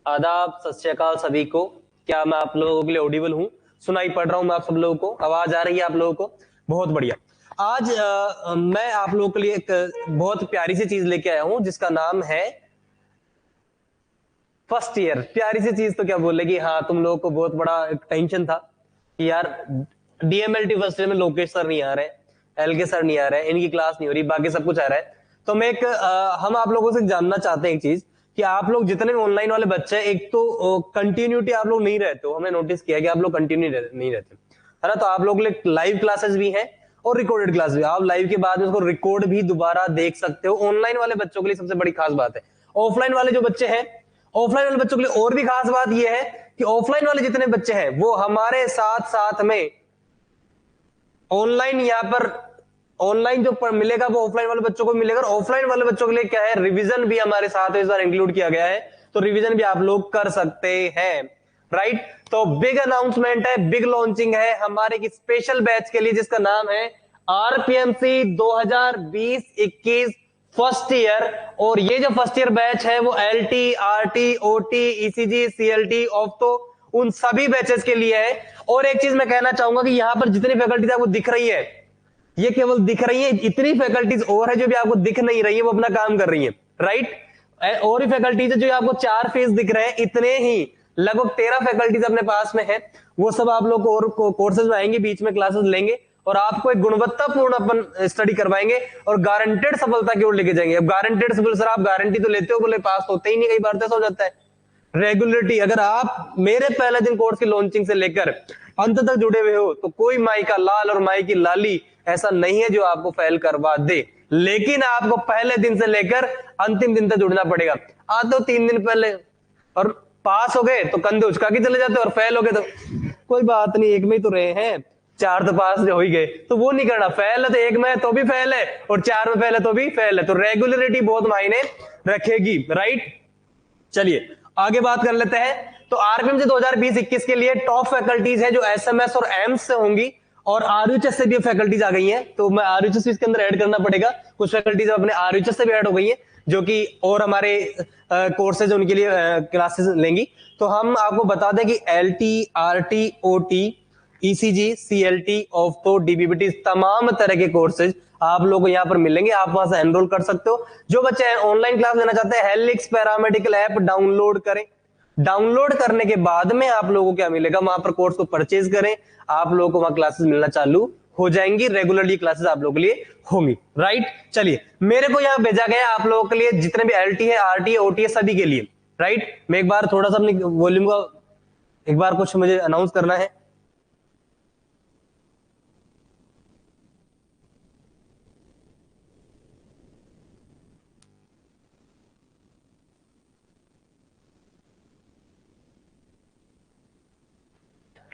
आदाब, सत श्री अकाल सभी को। क्या मैं आप लोगों के लिए ऑडिबल हूँ? सुनाई पड़ रहा हूँ मैं आप सब लोगों को? आवाज आ रही है आप लोगों को? बहुत बढ़िया। आज मैं आप लोगों के लिए एक बहुत प्यारी सी चीज लेके आया हूँ जिसका नाम है फर्स्ट ईयर। प्यारी सी चीज तो क्या बोलेगी। हाँ, तुम लोगों को बहुत बड़ा एक टेंशन था कि यार डीएमएलटी फर्स्ट ईयर में लोकेश सर नहीं आ रहे, एल के सर नहीं आ रहे, इनकी क्लास नहीं हो रही, बाकी सब कुछ आ रहा है। तो मैं एक हम आप लोगों से जानना चाहते हैं एक चीज कि आप लोग जितने भी ऑनलाइन वाले बच्चे हैं, एक तो कंटिन्यूटी आप लोग नहीं रहते हो। हमने नोटिस किया कि आप लोग कंटिन्यू नहीं रहते, है ना। तो आप लोग लिए लाइव क्लासेस भी हैं और रिकॉर्डेड क्लास भी। आप लाइव के बाद में उसको रिकॉर्ड भी दोबारा देख सकते हो। ऑनलाइन वाले बच्चों के लिए सबसे बड़ी खास बात है। ऑफलाइन वाले जो बच्चे हैं, ऑफलाइन वाले बच्चों के लिए और भी खास बात यह है कि ऑफलाइन वाले जितने बच्चे हैं वो हमारे साथ साथ में ऑनलाइन यहाँ पर ऑनलाइन जो मिलेगा वो ऑफलाइन वाले बच्चों को मिलेगा। और ऑफलाइन वाले बच्चों के लिए क्या है, रिवीजन भी हमारे साथ इस बार इंक्लूड किया गया है, तो रिवीजन भी आप लोग कर सकते हैं, राइट। तो बिग अनाउंसमेंट है, बिग लॉन्चिंग है हमारे एक स्पेशल बैच के लिए जिसका नाम है आरपीएमसी 2020-21 फर्स्ट ईयर। और ये जो फर्स्ट ईयर बैच है वो LT, RT, OT, ECG, CLT, opto, उन सभी बैचेस के लिए है। और एक चीज मैं कहना चाहूंगा कि यहां पर जितनी फैकल्टीज आपको दिख रही है, ये केवल दिख रही है। इतनी फैकल्टीज और है जो भी आपको दिख नहीं रही है, वो अपना काम कर रही है, राइट। और भी फैकल्टीज है जो आपको 4 फेज दिख रहे हैं, इतने ही लगभग 13 फैकल्टीज अपने पास में है। वो सब आप लोग और कोर्सेज में आएंगे, बीच में क्लासेस लेंगे और आपको एक गुणवत्तापूर्ण अपन स्टडी करवाएंगे और गारंटेड सफलता की ओर लेके जाएंगे। अब गारंटेड सर, आप गारंटी तो लेते हो, बोले पास होते ही नहीं, कई बार तो ऐसा हो जाता है। रेगुलरिटी, अगर आप मेरे पहले दिन कोर्स की लॉन्चिंग से लेकर अंत तक जुड़े हुए हो तो कोई माई का लाल और माई की लाली ऐसा नहीं है जो आपको फेल करवा दे। लेकिन आपको पहले दिन से लेकर अंतिम दिन तक जुड़ना पड़ेगा। आते हो 3 दिन पहले और पास हो गए तो कंधे उचका के चले जाते हो, और फेल हो गए तो कोई बात नहीं, एक में ही तो रहे हैं, 4 तो पास हो ही गए। तो वो नहीं करना। फेल है तो एक में तो भी फेल है और 4 में फेल है तो भी फेल है। तो रेगुलरिटी बहुत मायने रखेगी, राइट। चलिए आगे बात कर लेते हैं। तो आरपीएम से 2020-21 के लिए टॉप फैकल्टीज है जो एसएमएस और एम्स से होंगी, और आरयूएचएस से भी फैकल्टीज आ गई हैं। तो मैं आरयूएचएस भी इसके अंदर ऐड करना पड़ेगा। कुछ फैकल्टीज अपने आरयूएचएस से भी ऐड हो गई हैं जो कि और हमारे कोर्सेज उनके लिए क्लासेस लेंगी। तो हम आपको बता दें कि LT, RT, OT, ECG, CLT, ऑफ्टो, डीबीबीटी, तमाम तरह के कोर्सेज आप लोगों को यहाँ पर मिलेंगे। आप वहां से एनरोल कर सकते हो। जो बच्चे ऑनलाइन क्लास लेना चाहते हैं, हेलिक्स पैरामेडिकल ऐप डाउनलोड करें। डाउनलोड करने के बाद में आप लोगों को क्या मिलेगा, वहां पर कोर्स को परचेज करें, आप लोगों को वहां क्लासेस मिलना चालू हो जाएंगी। रेगुलरली क्लासेस आप लोगों के लिए होंगी, राइट। चलिए, मेरे को यहाँ भेजा गया आप लोगों के लिए जितने भी एलटी है, आरटी है, ओटी है, सभी के लिए, राइट। मैं एक बार थोड़ा सा अपनी वॉल्यूम का एक बार कुछ मुझे अनाउंस करना है।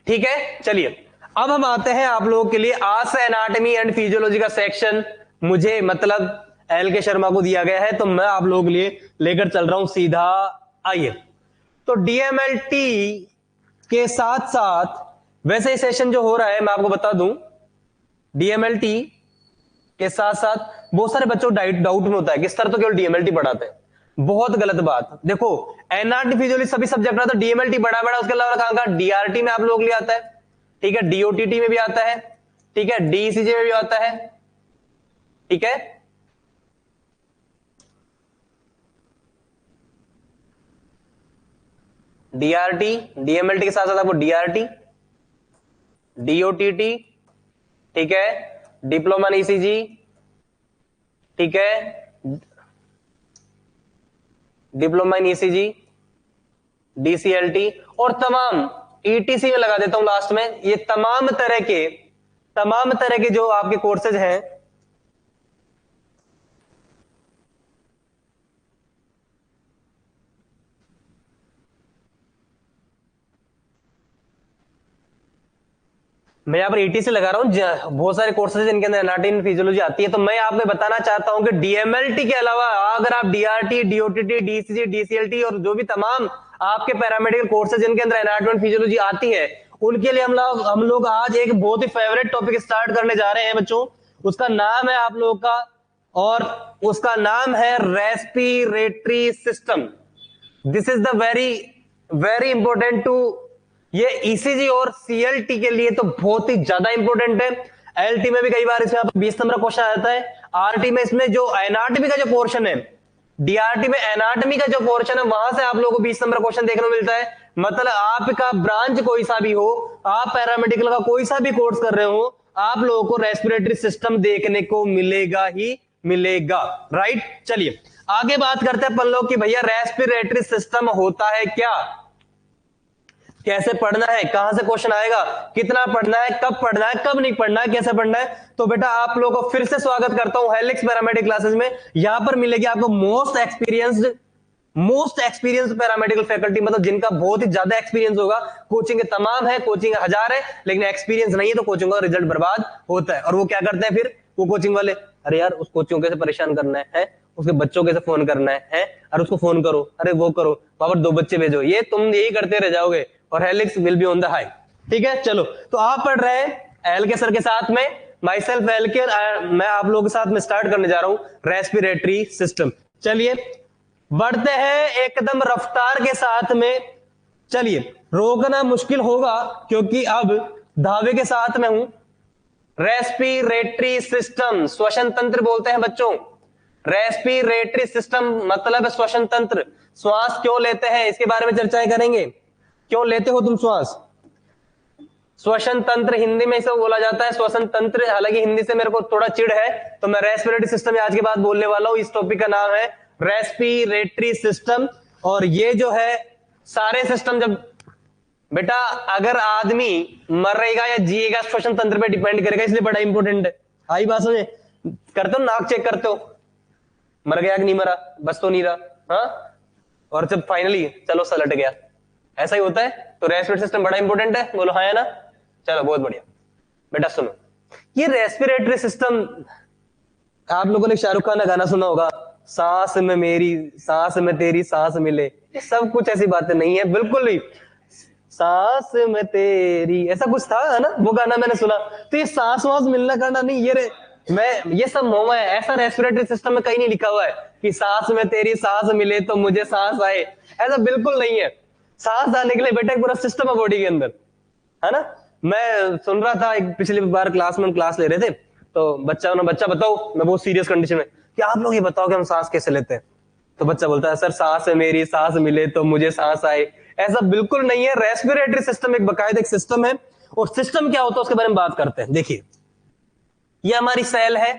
ठीक है, चलिए अब हम आते हैं आप लोगों के लिए आज से एनाटॉमी एंड फिजियोलॉजी का सेक्शन। मुझे मतलब एल के शर्मा को दिया गया है, तो मैं आप लोगों के लिए लेकर चल रहा हूं सीधा। आइए, तो डीएमएलटी के साथ साथ वैसे ही सेशन जो हो रहा है मैं आपको बता दूं, डीएमएलटी के साथ साथ बहुत सारे बच्चों को डाउट में होता है कि सर तो केवल डीएमएलटी पढ़ाते हैं। बहुत गलत बात। देखो, एनआरटी फिजियोलॉजी सभी सब्जेक्ट में तो डीएमएलटी बड़ा बड़ा, उसके अलावा कहां कहां डीआरटी में आप लोग लिए आता है, ठीक है, डीओटीटी में भी आता है, ठीक है, डीसीजे में भी आता है, ठीक है। डीआरटी, डीएमएलटी के साथ साथ आपको डीआरटी, डीओटीटी, ठीक है, डिप्लोमा इन ईसीजी, ठीक है, डिप्लोमा इन ईसीजी, डीसीएलटी और तमाम ईटीसी में लगा देता हूं लास्ट में। ये तमाम तरह के जो आपके कोर्सेज हैं, मैं यहाँ पर ईटीसी लगा रहा हूं। बहुत सारे कोर्सेज जिनके अंदर एनाटॉमी फिजियोलॉजी आती है। तो मैं आपको बताना चाहता हूं कि डीएमएलटी के अलावा अगर आप डीआरटी, डीओटीटी, डीसीजी, डीसीएलटी और जो भी तमाम आपके पैरामेडिकल कोर्सेज जिनके अंदर एनाटॉमी फिजियोलॉजी आती है, उनके लिए हम लोग आज एक बहुत ही फेवरेट टॉपिक स्टार्ट करने जा रहे हैं बच्चों। उसका नाम है आप लोगों का, और उसका नाम है respiratory system. This is the very very important to, ये ईसीजी और सीएलटी के लिए तो बहुत ही ज्यादा इंपॉर्टेंट है। एलटी में भी कई बार इसमें 20 नंबर क्वेश्चन आता है। आरटी में इसमें जो एनाटॉमी का जो पोर्शन है, डीआरटी में एनाटॉमी का जो पोर्शन है, वहां से आप लोगों को 20 नंबर क्वेश्चन देखने को मिलता है। मतलब आपका ब्रांच कोई सा भी हो, आप पैरामेडिकल का कोई सा भी कोर्स कर रहे हो, आप लोगों को रेस्पिरेटरी सिस्टम देखने को मिलेगा ही मिलेगा। राइट, चलिए आगे बात करते हैं अपन लोग कि भैया रेस्पिरेटरी सिस्टम होता है क्या, कैसे पढ़ना है, कहां से क्वेश्चन आएगा, कितना पढ़ना है, कब पढ़ना है, कब नहीं पढ़ना है, कैसे पढ़ना है। तो बेटा आप लोगों को फिर से स्वागत करता हूं हेलिक्स पैरामेडिक क्लासेस में। यहां पर मिलेगी आपको मोस्ट एक्सपीरियंस्ड पैरामेडिकल फैकल्टी, मतलब जिनका बहुत ही ज्यादा एक्सपीरियंस होगा। कोचिंग के तमाम है, कोचिंग हजार है, लेकिन एक्सपीरियंस नहीं है तो कोचिंग का रिजल्ट बर्बाद होता है। और वो क्या करते हैं फिर वो कोचिंग वाले, अरे यार उस कोचिंग को कैसे परेशान करना है, उसके बच्चों कैसे फोन करना है, अरे उसको फोन करो, अरे वो करो, वहां पर 2 बच्चे भेजो, ये तुम यही करते रह जाओगे और helix will be on the high. ठीक है, चलो तो आप पढ़ रहे हैं एल के सर के साथ में, माई सेल्फ एल के, मैं आप लोगों के साथ में स्टार्ट करने जा रहा हूं रेस्पिरेटरी सिस्टम। चलिए बढ़ते हैं एकदम रफ्तार के साथ में। चलिए रोकना मुश्किल होगा क्योंकि अब धावे के साथ में हूं। रेस्पिरेटरी सिस्टम श्वसन तंत्र बोलते हैं बच्चों। रेस्पिरेटरी सिस्टम मतलब श्वसन तंत्र। श्वास क्यों लेते हैं इसके बारे में चर्चाएं करेंगे। क्यों लेते हो तुम श्वास? श्वसन तंत्र हिंदी में इसे बोला जाता है श्वसन तंत्र। हालांकि हिंदी से मेरे को थोड़ा चिढ़ है तो मैं रेस्पिरेटरी सिस्टम आज के बाद बोलने वाला हूं। इस टॉपिक का नाम है रेस्पिरेटरी सिस्टम। और ये जो है सारे सिस्टम, जब बेटा अगर आदमी मरेगा या जिएगा श्वसन तंत्र पे डिपेंड करेगा, इसलिए बड़ा इंपॉर्टेंट है। आई बात समझे? करते हो नाक चेक करते हो, मर गया कि नहीं मरा, बस तो नहीं रहा, हाँ, और जब फाइनली चलो सलट गया, ऐसा ही होता है। तो रेस्पिरेटरी सिस्टम बड़ा इंपॉर्टेंट है, बोलो हाँ है ना। चलो बहुत बढ़िया बेटा सुनो, ये रेस्पिरेटरी सिस्टम, आप लोगों ने शाहरुख खान का गाना सुना होगा, सांस में मेरी सांस में तेरी सांस मिले, ये सब कुछ ऐसी बातें नहीं है बिल्कुल भी। सांस में तेरी ऐसा कुछ था है ना, वो गाना मैंने सुना। तो ये सांस वास मिलना करना नहीं, ये सब मोह है। ऐसा रेस्पिरेटरी सिस्टम में कहीं नहीं लिखा हुआ है कि सांस में तेरी सांस मिले तो मुझे सांस आए, ऐसा बिल्कुल नहीं है। सांस आने के लिए बेटा एक पूरा सिस्टम है बॉडी के अंदर, है ना। मैं सुन रहा था एक पिछली बार क्लास में हम क्लास ले रहे थे, तो बच्चा बताओ, मैं बहुत सीरियस कंडीशन में, कि आप लोग ये बताओ कि हम सांस कैसे लेते हैं। तो बच्चा बोलता है सर सांस है मेरी सांस मिले तो मुझे सांस आए। ऐसा बिल्कुल नहीं है। रेस्पिरेटरी सिस्टम एक बाकायदा एक सिस्टम है। और सिस्टम क्या होता है उसके बारे में बात करते हैं। देखिए ये हमारी सेल है।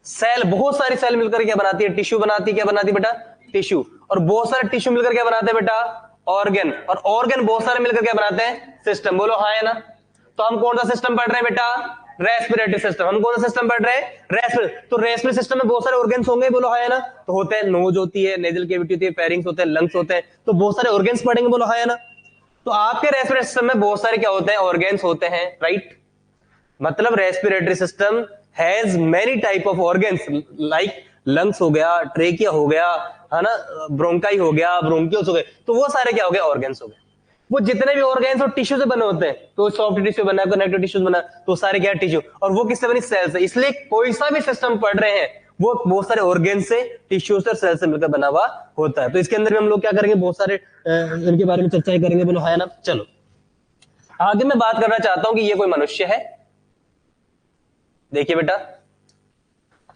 सेल, बहुत सारी सेल मिलकर क्या बनाती है? टिश्यू बनाती है। क्या बनाती है बेटा? टिश्यू। और बहुत सारे टिश्यू मिलकर क्या बनाते हैं बेटा? ऑर्गन। और ऑर्गन बहुत सारे मिलकर क्या बनाते हैं? सिस्टम। बोलो हाँ है ना। तो हम कौन सा सिस्टम पढ़ रहे हैं बेटा? Respiratory system. हम कौन सा सिस्टम पढ़ रहे हैं? रेस्पिरेटरी। तो रेस्पिरेटरी सिस्टम में बहुत सारे ऑर्गन्स होंगे, बोलो हाँ है ना। तो होते हैं, नोज होती है, नेजल कैविटी होती है, फेरिंग्स होते हैं, लंग्स होते हैं, तो बहुत सारे ऑर्गन्स पढ़ेंगे, बोलो हाँ है ना। तो आपके रेस्पिरेटरी सिस्टम में बहुत सारे क्या होते हैं? ऑर्गन्स होते हैं, राइट। मतलब respiratory system has many type of organs, like lungs हो गया, ट्रेकिया हो गया, है ना, ब्रोंकाई हो गया, ब्रोंकियोल्स हो गए, तो वो सारे क्या हो गए? ऑर्गन्स हो गए। वो जितने भी ऑर्गन्स और टिश्यू से बने होते हैं, तो सॉफ्ट टिश्यू बना, कनेक्टिव टिश्यू बना, तो सारे क्या टिश्यू, और वो किससे बनी? सेल से। इसलिए कोई सा भी सिस्टम पढ़ रहे हैं वो बहुत सारे ऑर्गन से, टिश्यू से, सेल से मिलकर बना हुआ होता है। तो इसके अंदर में हम लोग क्या करेंगे? बहुत सारे इनके बारे में चर्चाएं करेंगे, बोलो है ना। चलो आगे मैं बात करना चाहता हूं कि ये कोई मनुष्य है, देखिए बेटा,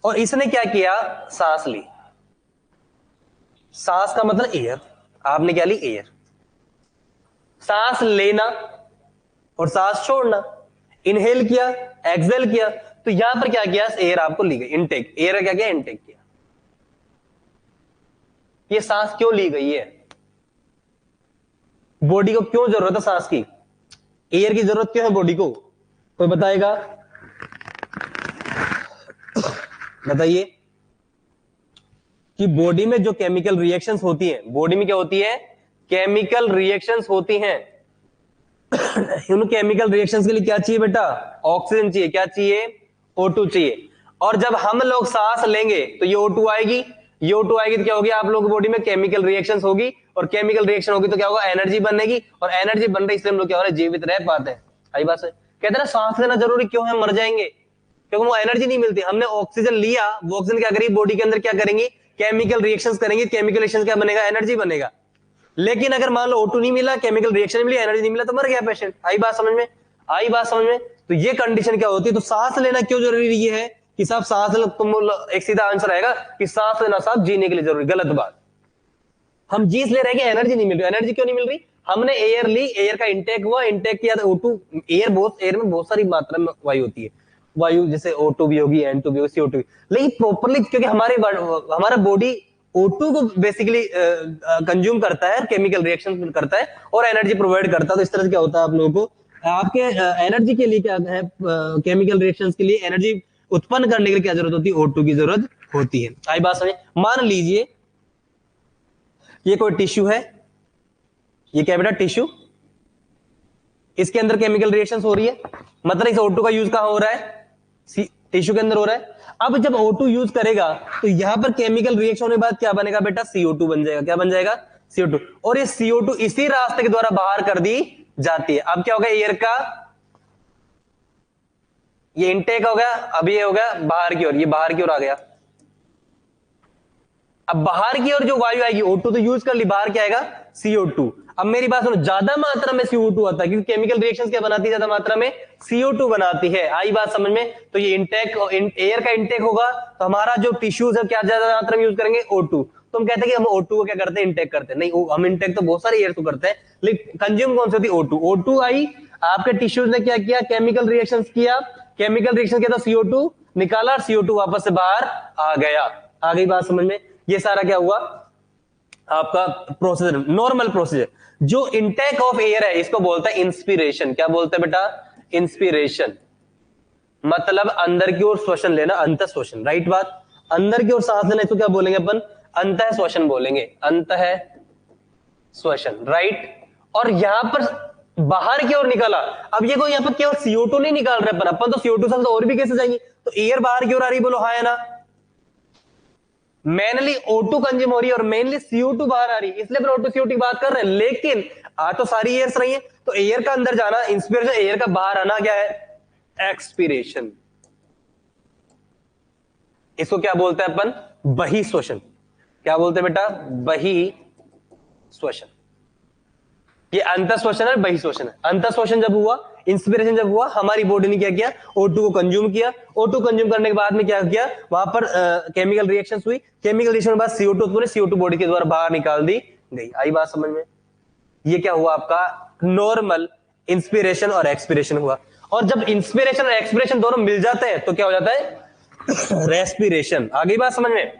और इसने क्या किया? सांस ली। सांस का मतलब एयर, आपने क्या ली? एयर। सांस लेना और सांस छोड़ना, इनहेल किया, एक्सहेल किया, तो यहां पर क्या किया? एयर आपको ली गई, इनटेक। एयर क्या किया? इनटेक किया। ये सांस क्यों ली गई है? बॉडी को क्यों जरूरत है सांस की? एयर की जरूरत क्यों है बॉडी को? कोई बताएगा? बताइए। कि बॉडी में जो केमिकल रिएक्शंस होती हैं, बॉडी में क्या होती है? केमिकल रिएक्शंस होती हैं। उन केमिकल रिएक्शंस के लिए क्या चाहिए बेटा? ऑक्सीजन चाहिए। क्या चाहिए? O2 चाहिए। और जब हम लोग सांस लेंगे तो ये O2 आएगी, ये O2 आएगी तो क्या होगी? आप लोगों की बॉडी में केमिकल रिएक्शंस होगी, और केमिकल रिएक्शन होगी तो क्या होगा? एनर्जी बनेगी, और एनर्जी बन रही, इसलिए हम लोग क्या हो रहे हैं? जीवित रह पाते हैं। आई बात है। कहते हैं ना सांस लेना जरूरी क्यों है? मर जाएंगे, क्योंकि वो एनर्जी नहीं मिलती। हमने ऑक्सीजन लिया, वो ऑक्सीजन क्या करेगी? बॉडी के अंदर क्या करेंगी? केमिकल रिएक्शंस करेंगी। केमिकल रिएक्शंस क्या बनेगा? एनर्जी बनेगा। लेकिन अगर मान लो O2 नहीं मिला, केमिकल रिएक्शन नहीं मिली, एनर्जी नहीं मिला, तो मर गया पेशेंट। आई बात समझ में? आई बात समझ में? तो ये कंडीशन क्या होती है? तो सांस लेना क्यों जरूरी ये है कि साहब सांस लो, तुम एक सीधा आंसर आएगा कि सांस लेना साहब जीने के लिए जरूरी। गलत बात। हम जी ले रहे हैं कि एनर्जी नहीं मिल रही। एनर्जी क्यों नहीं मिल रही? हमने एयर ली, एयर का इंटेक हुआ, इंटेक किया तो O2, एयर में बहुत सारी मात्रा में वायु होती है, वायु जैसे O2 भी होगी, N2 भी होगी, CO2 भी, लेकिन प्रॉपरली क्योंकि हमारा बॉडी O2 को बेसिकली कंज्यूम करता है, केमिकल रिएक्शन करता है और एनर्जी प्रोवाइड करता है। तो इस तरह से क्या होता है आप लोगों को, आपके एनर्जी के लिए क्या है, केमिकल रिएक्शंस के लिए एनर्जी उत्पन्न करने के लिए क्या जरूरत होती है? O2 की जरूरत होती है। आई बात समझ? मान लीजिए ये कोई टिश्यू है, ये क्या बेटा? टिश्यू, इसके अंदर केमिकल रिएक्शंस हो रही है, मतलब इस O2 का यूज कहां हो रहा है? टिश्यू के अंदर हो रहा है। अब जब O2 यूज करेगा तो यहां पर केमिकल रिएक्शन होने के बाद क्या बनेगा बेटा? CO2 बन जाएगा। क्या बन जाएगा? CO2। और ये CO2 इसी रास्ते के द्वारा बाहर कर दी जाती है। अब क्या होगा? एयर का ये इनटेक हो गया, अब ये हो गया बाहर की ओर, ये बाहर की ओर आ गया। अब बाहर की ओर जो वायु आएगी, O2 तो यूज कर ली, बाहर क्या आएगा? CO2। अब मेरी बात सुनो, ज्यादा मात्रा में CO2 आता है क्योंकि केमिकल रिएक्शंस क्या बनाती है? ज्यादा मात्रा में CO2 बनाती है। आई बात समझ में? तो ये एयर का इंटेक होगा तो हमारा जो टिश्यूज है क्या ज्यादा मात्रा में यूज करेंगे? O2। तो हम कहते हैं कि हम O2 को क्या करते हैं? इंटेक करते हैं। नहीं, हम इंटेक तो बहुत सारे एयर को करते हैं, लेकिन कंज्यूम कौन सी होती है? O2। O2 आई, आपके टिश्यूज ने क्या किया? केमिकल रिएक्शन किया, केमिकल रिएक्शन किया तो CO2 निकाला और CO2 वापस से बाहर आ गया। आ गई बात समझ में? ये सारा क्या हुआ आपका प्रोसीजर, नॉर्मल प्रोसीजर। जो इंटेक ऑफ एयर है इसको बोलता है इंस्पिरेशन। क्या बोलते हैं बेटा? इंस्पिरेशन, मतलब अंदर की ओर श्वसन लेना, अंतः श्वसन। राइट बात? अंदर की ओर सांस लेना, इसको क्या बोलेंगे अपन? अंतः श्वसन बोलेंगे, अंतः श्वसन। राइट? और यहां पर बाहर की ओर निकाला। अब ये कोई यहां पर केवल CO2 नहीं निकाल रहे अपन तो CO2 से और भी कैसे जाएंगे? तो एयर बाहर की ओर आ रही, बोलो हाँ है ना? मेनली O2 कंज्यूम हो रही है और मेनली CO2 बाहर आ रही है, इसलिए O2 CO2 की बात कर रहे हैं। लेकिन आ तो सारी एयर्स रही है, तो एयर का अंदर जाना इंस्पिरेशन, एयर का बाहर आना क्या है? एक्सपीरेशन। इसको क्या बोलते हैं अपन? बहिश्वसन। क्या बोलते हैं बेटा? बहिश्वसन। ये अंतःश्वसन है, बहिश्वसन है। अंतःश्वसन जब हुआ, इंस्पिरेशन जब हुआ, हमारी बॉडी ने क्या किया? O2 को कंज्यूम किया। O2 कंज्यूम करने के बाद में क्या किया? वहां पर केमिकल रिएक्शंस हुई, केमिकल रिएक्शन के बाद CO2 उत्पन्न, CO2 बॉडी के द्वारा बाहर निकाल दी गई। आई बात समझ में? ये क्या हुआ आपका? नॉर्मल इंस्पिरेशन और एक्सपिरेशन हुआ। और जब इंस्पिरेशन और एक्सपिरेशन दोनों मिल जाते हैं तो क्या हो जाता है? रेस्पिरेशन। आ गई बात समझ में?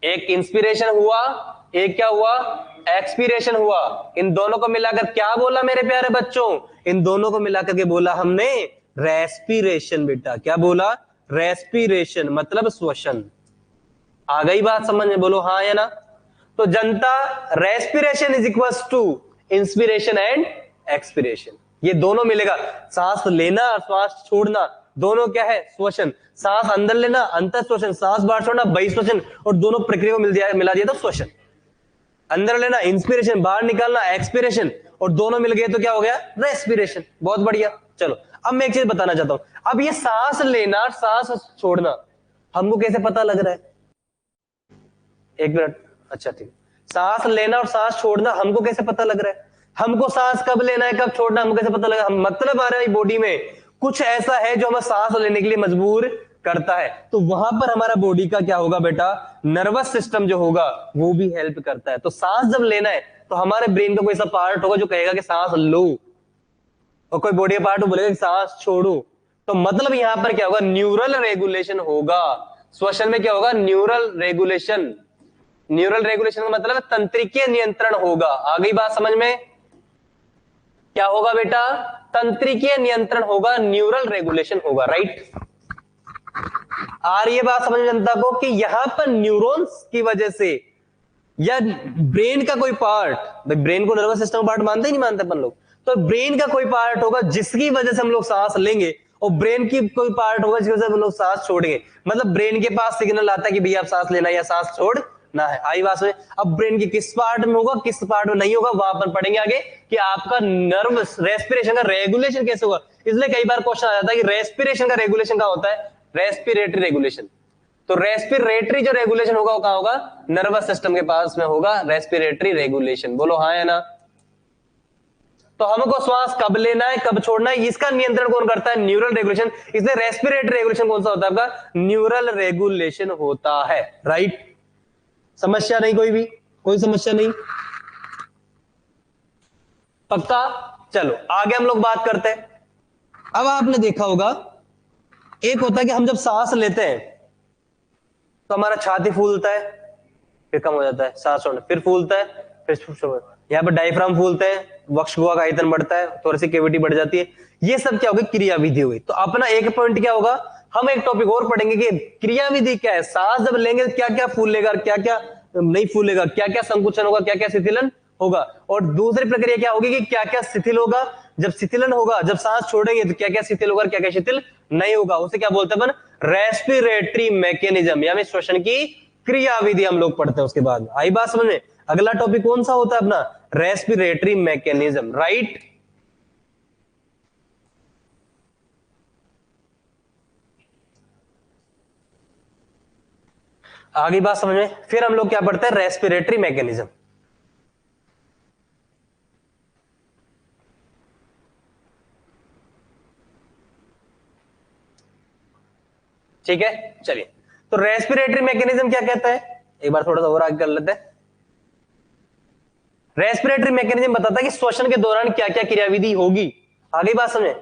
एक इंस्पिरेशन हुआ, एक क्या हुआ? एक्सपीरेशन हुआ। इन दोनों को मिलाकर क्या बोला मेरे प्यारे बच्चों? इन दोनों को मिलाकर के बोला हमने रेस्पिरेशन। बेटा क्या बोला? रेस्पिरेशन, मतलब श्वसन। आ गई बात समझ में? बोलो हाँ या ना? तो जनता, respiration is equal to inspiration and expiration. ये दोनों मिलेगा, सांस लेना और सांस छोड़ना दोनों क्या है? श्वसन। सांस अंदर लेना अंतः श्वसन, सांस बाहर छोड़ना बहिश्वसन, और दोनों प्रक्रिया को मिला दिया तो श्वसन। अंदर लेना इंस्पिरेशन, बाहर निकालना एक्सपिरेशन, और दोनों मिल गए तो क्या हो गया? रेस्पिरेशन। बहुत बढ़िया। चलो अब मैं एक चीज बताना चाहता हूं। अब ये सांस लेना सांस छोड़ना हमको कैसे पता लग रहा है? एक मिनट, अच्छा ठीक। सांस लेना और सांस छोड़ना हमको कैसे पता लग रहा है? हमको सांस कब लेना है कब छोड़ना हमको कैसे पता लगा? मतलब आ रहा है बॉडी में कुछ ऐसा है जो हमें सांस लेने के लिए मजबूर करता है, तो वहां पर हमारा बॉडी का क्या होगा बेटा? नर्वस सिस्टम जो होगा वो भी हेल्प करता है। तो सांस जब लेना है तो हमारे ब्रेन का कोई ऐसा पार्ट होगा जो कहेगा कि सांस लो, और कोई बॉडी पार्ट बोलेगा कि सांस छोड़ो। तो मतलब यहां पर क्या होगा? न्यूरल रेगुलेशन होगा। श्वसन में क्या होगा? Neural regulation. न्यूरल रेगुलेशन का मतलब तंत्रिकीय नियंत्रण होगा। आ गई बात समझ में? क्या होगा बेटा? तंत्रिकीय नियंत्रण होगा, न्यूरल रेगुलेशन होगा। राइट? आ रही है बात समझ में जनता को कि यहां पर न्यूरॉन्स की वजह से या ब्रेन का कोई पार्ट, ब्रेन को नर्वस सिस्टम पार्ट मानते ही नहीं मानते अपन लोग, तो ब्रेन का कोई पार्ट होगा जिसकी वजह से हम लोग सांस लेंगे, और ब्रेन की कोई पार्ट होगा जिसकी वजह से हम लोग सांस छोड़ेंगे। मतलब ब्रेन के पास सिग्नल आता है कि भैया आप सांस लेना या सांस छोड़ना है। आई बात में? अब ब्रेन के किस पार्ट में होगा किस पार्ट में नहीं होगा वहां पर पढ़ेंगे आगे कि आपका नर्वस रेस्पिरेशन का रेगुलेशन कैसे होगा। इसलिए कई बार क्वेश्चन आ जाता है कि रेस्पिरेशन का रेगुलेशन क्या होता है? Respiratory regulation. तो रेस्पिरेटरी जो रेगुलेशन होगा वो कहां होगा, नर्वस सिस्टम के पास में होगा रेस्पिरेटरी रेगुलेशन। बोलो हाँ या ना। तो हमको श्वास कब लेना है कब छोड़ना है इसका नियंत्रण कौन करता है, न्यूरल रेगुलेशन। इसलिए रेस्पिरेटरी रेगुलेशन कौन सा होता है आपका, न्यूरल रेगुलेशन होता है। राइट, समस्या नहीं, कोई समस्या नहीं, पक्का। चलो आगे हम लोग बात करते हैं। अब आपने देखा होगा एक होता है कि हम जब सांस लेते हैं तो हमारा छाती फूलता है, फिर कम हो जाता है, सांस छोड़ना फिर फूलता है, फिर यहाँ पर डायफ्राम फूलते हैं, वक्ष गुहा का आयतन बढ़ता है, थोड़ी सी कैविटी बढ़ जाती है। ये सब क्या होगी, क्रियाविधि हुई। तो अपना एक पॉइंट क्या होगा, हम एक टॉपिक और पढ़ेंगे कि क्रियाविधि क्या है, सांस जब लेंगे तो क्या क्या फूलेगा, क्या क्या नहीं फूलेगा, क्या क्या संकुचन होगा, क्या क्या शिथिलन होगा, और दूसरी प्रक्रिया क्या होगी कि क्या क्या शिथिल होगा, जब शिथिलन होगा, जब सांस छोड़ेंगे तो क्या क्या शिथिल होगा, क्या क्या शिथिल नहीं होगा। उसे क्या बोलते हैं अपन, रेस्पिरेटरी मैकेनिज्म, यानी श्वसन की क्रियाविधि हम लोग पढ़ते हैं। उसके बाद आई बात समझ में, अगला टॉपिक कौन सा होता है अपना, रेस्पिरेटरी मैकेनिज्म। राइट, आगे बात समझ में। फिर हम लोग क्या पढ़ते हैं, रेस्पिरेटरी मैकेनिज्म। ठीक है, चलिए। तो रेस्पिरेटरी मैकेनिज्म क्या कहता है, एक बार थोड़ा सा और आगे कर लेते हैं। रेस्पिरेटरी मैकेनिज्म बताता है कि श्वसन के दौरान क्या क्या क्रियाविधि होगी। आगे बात समझे,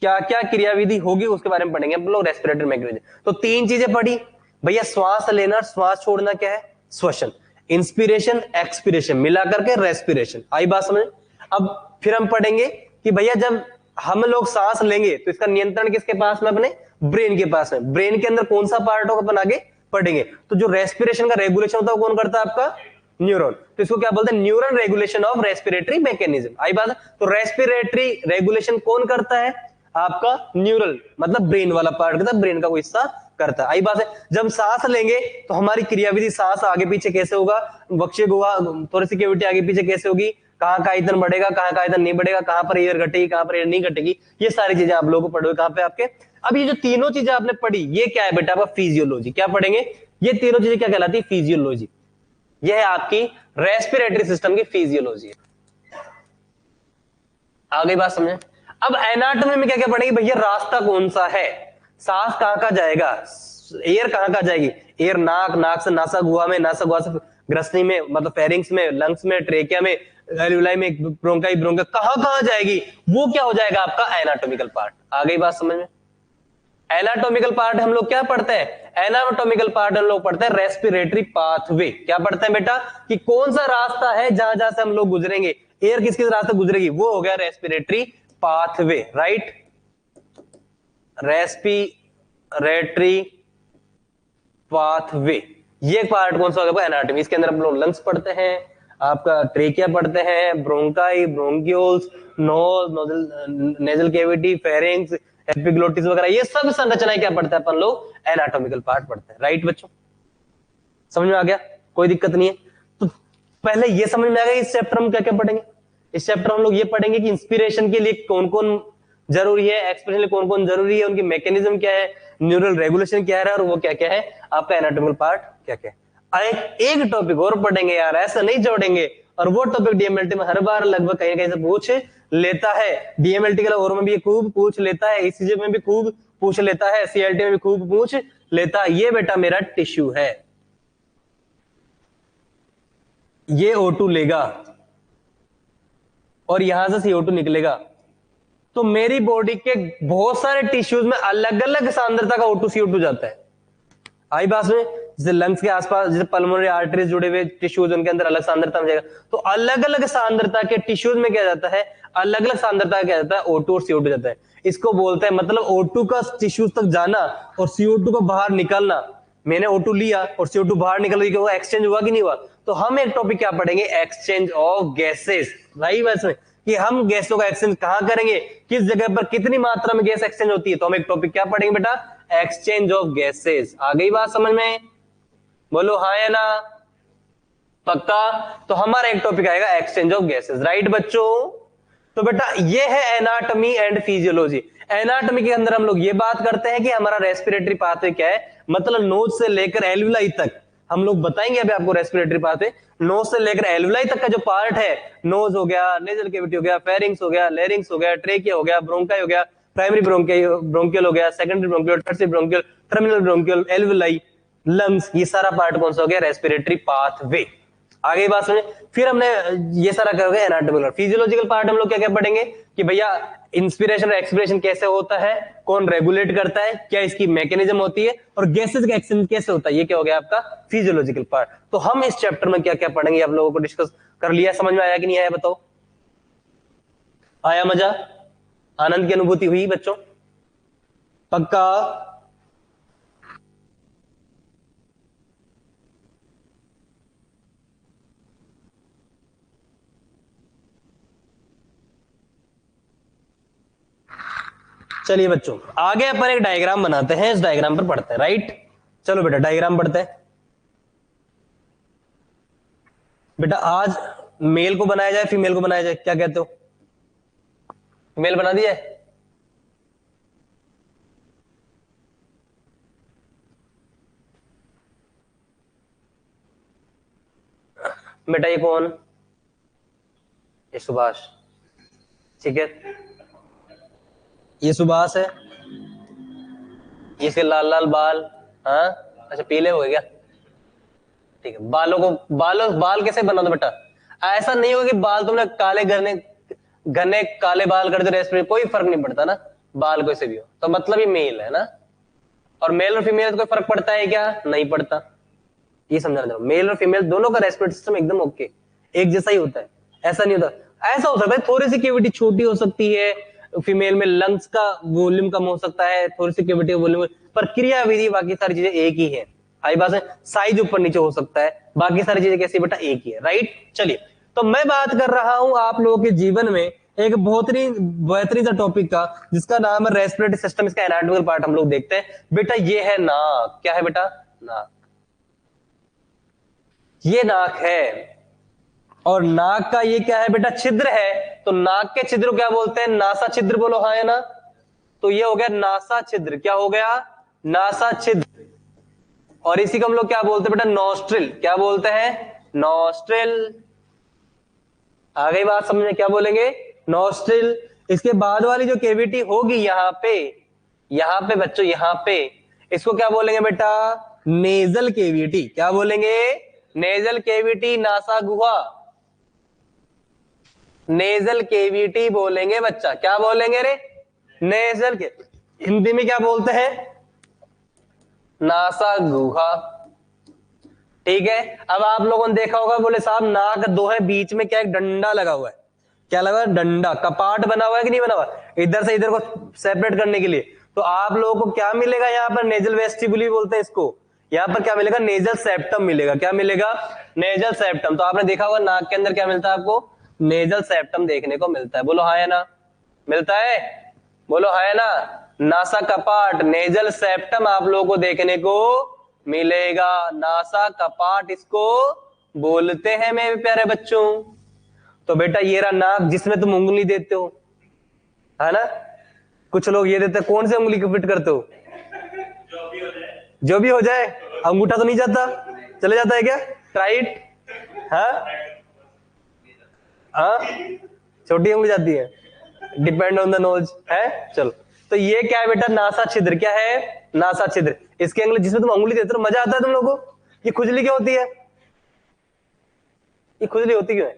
क्या क्या क्रियाविधि होगी उसके बारे में पढ़ेंगे हम लोग, रेस्पिरेटरी मैकेनिज्म। तो तीन चीजें पढ़ी भैया, श्वास लेना, श्वास छोड़ना क्या है, श्वसन, इंस्पिरेशन एक्सपिरेशन मिला करके रेस्पिरेशन। आई बात समझ। अब फिर हम पढ़ेंगे कि भैया जब हम लोग सांस लेंगे तो इसका नियंत्रण किसके पास में, अपने ब्रेन के पास में। ब्रेन के अंदर कौन सा पार्ट होगा अपन आगे पढ़ेंगे। तो जो रेस्पिरेशन का रेगुलेशन होता है वो कौन करता है, आपका न्यूरॉन। तो इसको क्या बोलते हैं, neural regulation of respiratory mechanism. आई बात। तो रेस्पिरेटरी रेगुलेशन कौन करता है, आपका न्यूरल, मतलब ब्रेन वाला पार्ट करता है, ब्रेन का कोई हिस्सा करता है। आई बात है। जब सांस लेंगे तो हमारी क्रियाविधि, सांस आगे पीछे कैसे होगा, वक्षीय गुहा, थोड़ी सी कैविटी आगे पीछे कैसे होगी, कहाँ का आयतन बढ़ेगा, कहाँ का आयतन नहीं बढ़ेगा, कहाँ पर एयर घटेगी, कहाँ पर एयर नहीं घटेगी, ये सारी चीजें आप लोगों को पढ़ोगे कहाँ पे, आपके। अब ये जो तीनों चीजें आपने पढ़ी, ये क्या है बेटा, आपका फिजियोलॉजी। क्या पढ़ेंगे, ये तीनों चीजें क्या कहलाती है, फिजियोलॉजी। यह है आपकी रेस्पिरेटरी सिस्टम की फिजियोलॉजी। आगे बात समझे। अब एनाटॉमी में क्या क्या पढ़ेंगे भैया, रास्ता कौन सा है, सांस कहां कहां जाएगा, एयर कहां कहां जाएगी, एयर नाक, नाक से नासा गुहा में, नासा गुहा से ग्रसनी में, मतलब फेरिंग्स में, लंग्स में, ट्रेकिया में, एल्वियोलाई में, ब्रोंकाई, ब्रोंका कहां कहां जाएगी, वो क्या हो जाएगा आपका एनाटॉमिकल पार्ट। आ गई बात समझ में। एनाटॉमिकल पार्ट हम लोग क्या पढ़ते हैं, एनाटॉमिकल पार्ट हम लोग पढ़ते हैं रेस्पिरेटरी पाथवे। क्या पढ़ते हैं बेटा, कि कौन सा रास्ता है जहां जहां से हम लोग गुजरेंगे, एयर किस किस रास्ते गुजरेगी, वो हो गया respiratory pathway. Right, respiratory pathway, ये पार्ट कौन सा होगा, एनाटॉमी। इसके अंदर हम लोग लंग्स पढ़ते हैं, आपका ट्रेकिया पढ़ते हैं, bronchi, bronchioles, nose, nasal cavity, pharynx, epiglottis वगैरह, ये सब संरचनाएं क्या पढ़ते हैं अपन लोग, एनाटॉमिकल पार्ट पढ़ते हैं। राइट बच्चों, समझ में आ गया, कोई दिक्कत नहीं है। तो पहले ये समझ में आ गया इस चैप्टर में क्या क्या पढ़ेंगे। इस चैप्टर हम लोग ये पढ़ेंगे कि इंस्पिरेशन के लिए कौन कौन जरूरी है, एक्सप्रेशन के लिए कौन कौन जरूरी है, उनकी मैकेनिज्म क्या है, न्यूरल रेगुलेशन क्या है, और वो क्या क्या है, आपका एनाटॉमिकल पार्ट क्या क्या है। एक टॉपिक और पढ़ेंगे यार, ऐसा नहीं जोड़ेंगे। और वो टॉपिक डीएमएलटी में हर बार लगभग कहीं कहीं से पूछ लेता है, डीएमएलटी के और में भी खूब पूछ लेता है, ईसीजी में भी खूब पूछ लेता है, सीएलटी में भी खूब पूछ लेता है। ये बेटा मेरा टिश्यू है, ये O2 लेगा और यहां से CO2 निकलेगा। तो मेरी बॉडी के बहुत सारे टिश्यूज में अलग अलग सांद्रता का O2 CO2 जाता है। आई बात में, जैसे लंग्स के आसपास जैसे पल्मोनरी आर्टरीज जुड़े हुए टिश्यूज, उनके अंदर अलग सांद्रता में जाएगा। तो अलग अलग सांद्रता के टिश्यूज में क्या जाता है, अलग अलग सांद्रता क्या जाता है, O2 और CO2 जाता है। इसको बोलते हैं, मतलब O2 का टिश्यूज तक जाना और CO2 को बाहर निकालना। मैंने O2 लिया और CO2 बाहर निकल गया, एक्सचेंज हुआ कि नहीं हुआ। तो हम एक टॉपिक क्या पढ़ेंगे, एक्सचेंज ऑफ गैसेस। राइट, वैसे कि हम गैसों का एक्सचेंज कहां करेंगे, किस जगह पर कितनी मात्रा में गैस एक्सचेंज होती है। तो हम एक टॉपिक क्या पढ़ेंगे बेटा, एक्सचेंज ऑफ गैसेस। आ गई बात समझ में, बोलो हाँ या ना, पक्का। तो हमारा एक टॉपिक आएगा एक्सचेंज ऑफ गैसेस। राइट बच्चों, तो बेटा ये है एनाटॉमी एंड फिजियोलॉजी। एनाटॉमी के अंदर हम लोग ये बात करते हैं कि हमारा रेस्पिरेटरी पाथवे क्या है, मतलब नोज से लेकर एल्वुलाई तक हम लोग बताएंगे अभी आपको रेस्पिरेटरी पाथवे। नोज से लेकर एल्वुलाई तक का जो पार्ट है, नोज हो गया, नेजल कैविटी हो गया, फेरिंग्स हो गया, लेरिंग्स हो गया, ट्रेकिया हो गया, ब्रोंकाई हो गया, प्राइमरी ब्रोंकियल हो गया, secondary bronchial, tertiary bronchial, terminal bronchial, alveoli, lungs, ये सारा पार्ट कौन सा हो गया, रेस्पिरेटरी पाथवे। आगे बात समझे। फिर हमने ये सारा कर गए एनाटॉमिकल। फिजियोलॉजिकल पार्ट हम लोग क्या क्या पढ़ेंगे कि भैया इंस्पिरेशन और एक्सपिरेशन कैसे होता है, कौन रेगुलेट करता है, क्या इसकी मैकेनिज्म होती है, और गैसेस का एक्सचेंज कैसे होता है, ये क्या हो गया आपका फिजियोलॉजिकल पार्ट। तो हम इस चैप्टर में क्या क्या पढ़ेंगे आप लोगों को डिस्कस कर लिया, समझ में आया कि नहीं आया बताओ, आया मजा, आनंद की अनुभूति हुई बच्चों, पक्का? चलिए बच्चों आगे अपन एक डायग्राम बनाते हैं, इस डायग्राम पर पढ़ते हैं, राइट? चलो बेटा डायग्राम पढ़ते हैं। बेटा आज मेल को बनाया जाए फीमेल को बनाया जाए, क्या कहते हो? मेल बना दिया है? बेटा ये कौन? ये सुभाष, ठीक है, ये सुभाष है, ये इसके लाल लाल बाल, हाँ अच्छा पीले हो गए क्या? ठीक है, बालों को बाल कैसे बना दो बेटा? ऐसा नहीं होगा कि बाल तुमने काले घने घने काले बाल कर दो रेस्पिरेट, कोई फर्क नहीं पड़ता ना, बाल कैसे भी हो, तो मतलब ये मेल है ना। और मेल और फीमेल कोई फर्क पड़ता है क्या? नहीं पड़ता। ये समझना चाहूँ, मेल और फीमेल दोनों का रेस्पिरेटरी सिस्टम एकदम ओके, एक जैसा ही होता है, ऐसा नहीं होता। ऐसा हो सकता है थोड़ी सी कैविटी छोटी हो सकती है फीमेल में, लंग्स का वॉल्यूम कम हो सकता है, थोड़ी सी कैविटी वॉल्यूम, पर क्रिया विधि बाकी सारी चीजें एक ही है। आई बात है, साइज ऊपर नीचे हो सकता है, बाकी सारी चीजें कैसी बेटा एक ही है, राइट? चलिए तो मैं बात कर रहा हूं आप लोगों के जीवन में एक बेहतरीन सा टॉपिक का, जिसका नाम है रेस्पिरेटरी सिस्टम। इसका एनाटॉमिकल पार्ट हम लोग देखते हैं। बेटा ये है नाक, क्या है बेटा? नाक, ये नाक है, और नाक का ये क्या है बेटा? छिद्र है। तो नाक के छिद्र को क्या बोलते हैं? नासा छिद्र, बोलो हाँ है ना? तो ये हो गया नासा छिद्र, क्या हो गया? नासा छिद्र। और इसी को हम लोग क्या बोलते हैं बेटा? नॉस्ट्रिल, क्या बोलते हैं? नॉस्ट्रिल। आ गई बात समझ में, क्या बोलेंगे? नॉस्ट्रिल। इसके बाद वाली जो कैविटी होगी यहां पे बच्चों, यहां पे, इसको क्या बोलेंगे बेटा? नेजल कैविटी, क्या बोलेंगे? नेजल कैविटी, नासा गुहा, नेजल कैविटी बोलेंगे बच्चा, क्या बोलेंगे रे? नेजल के, हिंदी में क्या बोलते हैं? नासा गुहा, ठीक है। अब आप लोगों ने देखा होगा, बोले साहब नाक दो है, बीच में क्या एक डंडा लगा हुआ है, क्या लगा? डंडा, कपाट बना हुआ है कि नहीं बना हुआ? इधर से इधर को सेपरेट करने के लिए। तो आप लोगों को क्या मिलेगा यहाँ पर? नेजल वेस्टिबुली बोलते हैं इसको। यहाँ पर क्या मिलेगा? नेजल सेप्टम मिलेगा, क्या मिलेगा? Nasal septum. तो आपने देखा होगा नाक के अंदर क्या मिलता है आपको? नेजल सेप्टम देखने को मिलता है, बोलो हाँ है ना? मिलता है, बोलो हाँ है ना? नासा कपाट, नेजल सेप्टम आप लोगों को देखने को मिलेगा। नासा कपाट इसको बोलते हैं मेरे प्यारे बच्चों। तो बेटा ये रहा नाक, जिसमें तुम उंगली देते हो, है ना? कुछ लोग ये देते हैं, कौन से उंगली को फिट करते हो? जो भी हो जाए, अंगूठा तो नहीं जाता, चले जाता है क्या? राइट, हाँ हाँ, छोटी उंगली जाती है, डिपेंड ऑन द नोज है। चलो तो ये क्या है बेटा? नासा छिद्र, क्या है? नासा छिद्र। इसके अंगली, जिसमें तुम अंगुली देते हो, मजा आता है तुम लोगों को? ये खुजली क्या होती है? ये खुजली होती क्यों है?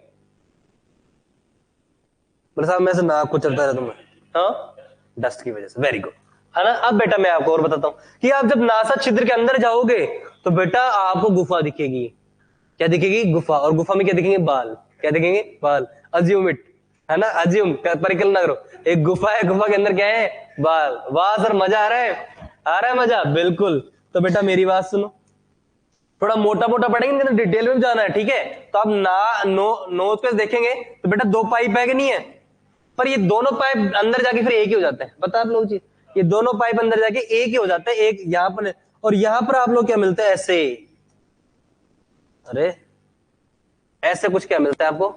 बोले साहब मैं से नाक को चलता रहता हूँ। हाँ, डस्ट की वजह से, वेरी गुड, है ना? अब बेटा मैं आपको और बताता हूं कि आप जब नासा छिद्र के अंदर जाओगे तो बेटा आपको गुफा दिखेगी, क्या दिखेगी? गुफा। और गुफा में क्या दिखेंगे? बाल, क्या दिखेंगे? बाल। अज्यूम इट, है ना? अज्यूम, परिकल्पना ना करो, एक गुफा है, गुफा के अंदर क्या है? बाल। वाह सर, मजा आ रहा है? आ रहा है मजा? बिल्कुल। तो बेटा मेरी बात सुनो, थोड़ा मोटा मोटा पढ़ेंगे, डिटेल में जाना है, ठीक है? तो आप नोज पे देखेंगे तो बेटा दो पाइप है कि नहीं है? पर ये दोनों पाइप अंदर जाके फिर एक ही हो जाते हैं, बता आप लोग चीज, ये दोनों पाइप अंदर जाके एक ही हो जाते हैं, एक यहाँ पर, और यहाँ पर आप लोग क्या मिलता है? ऐसे, अरे ऐसे कुछ क्या मिलता है आपको?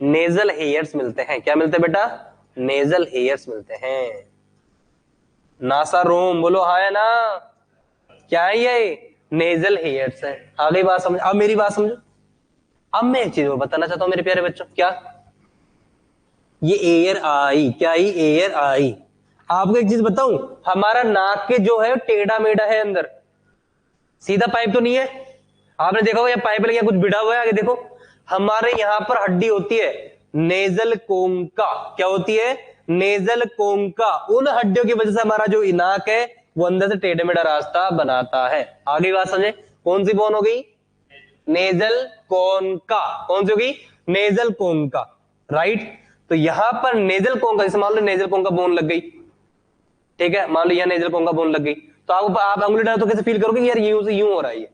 नेजल हेयर्स मिलते हैं। क्या मिलते हैं बेटा? नेजल हेयर्स मिलते हैं। नासा रोम बोलो हाँ है ना? क्या है ये? नेजल हेयर्स है। आ गई बात समझ? अब मेरी बात समझो। अब मैं एक चीज और बताना चाहता हूं मेरे प्यारे बच्चों। क्या? ये एयर आई, क्या आई? एयर आई। आपको एक चीज बताऊं, हमारा नाक के जो है टेढ़ा मेढ़ा है अंदर, सीधा पाइप तो नहीं है। आपने देखा होगा या पाइप लगे कुछ भिड़ा हुआ है आगे देखो। हमारे यहां पर हड्डी होती है नेजल कोंका। क्या होती है? नेजल कोंका। उन हड्डियों की वजह से हमारा जो नाक है वो अंदर से टेढ़ा मेढ़ा रास्ता बनाता है। आगे बात समझे? कौन सी बोन हो गई? नेजल कोंका। कौन सी होगी? नेजल कोंका। राइट। तो यहां पर नेजल कोंका, जैसे मान लो नेजल कोंका बोन लग गई, ठीक है, मान लो यहाँ नेजल कोंका बोन लग गई, तो आप अंगुली डालो तो कैसे फील करोगे यार यूं से यूं हो रहा है ये।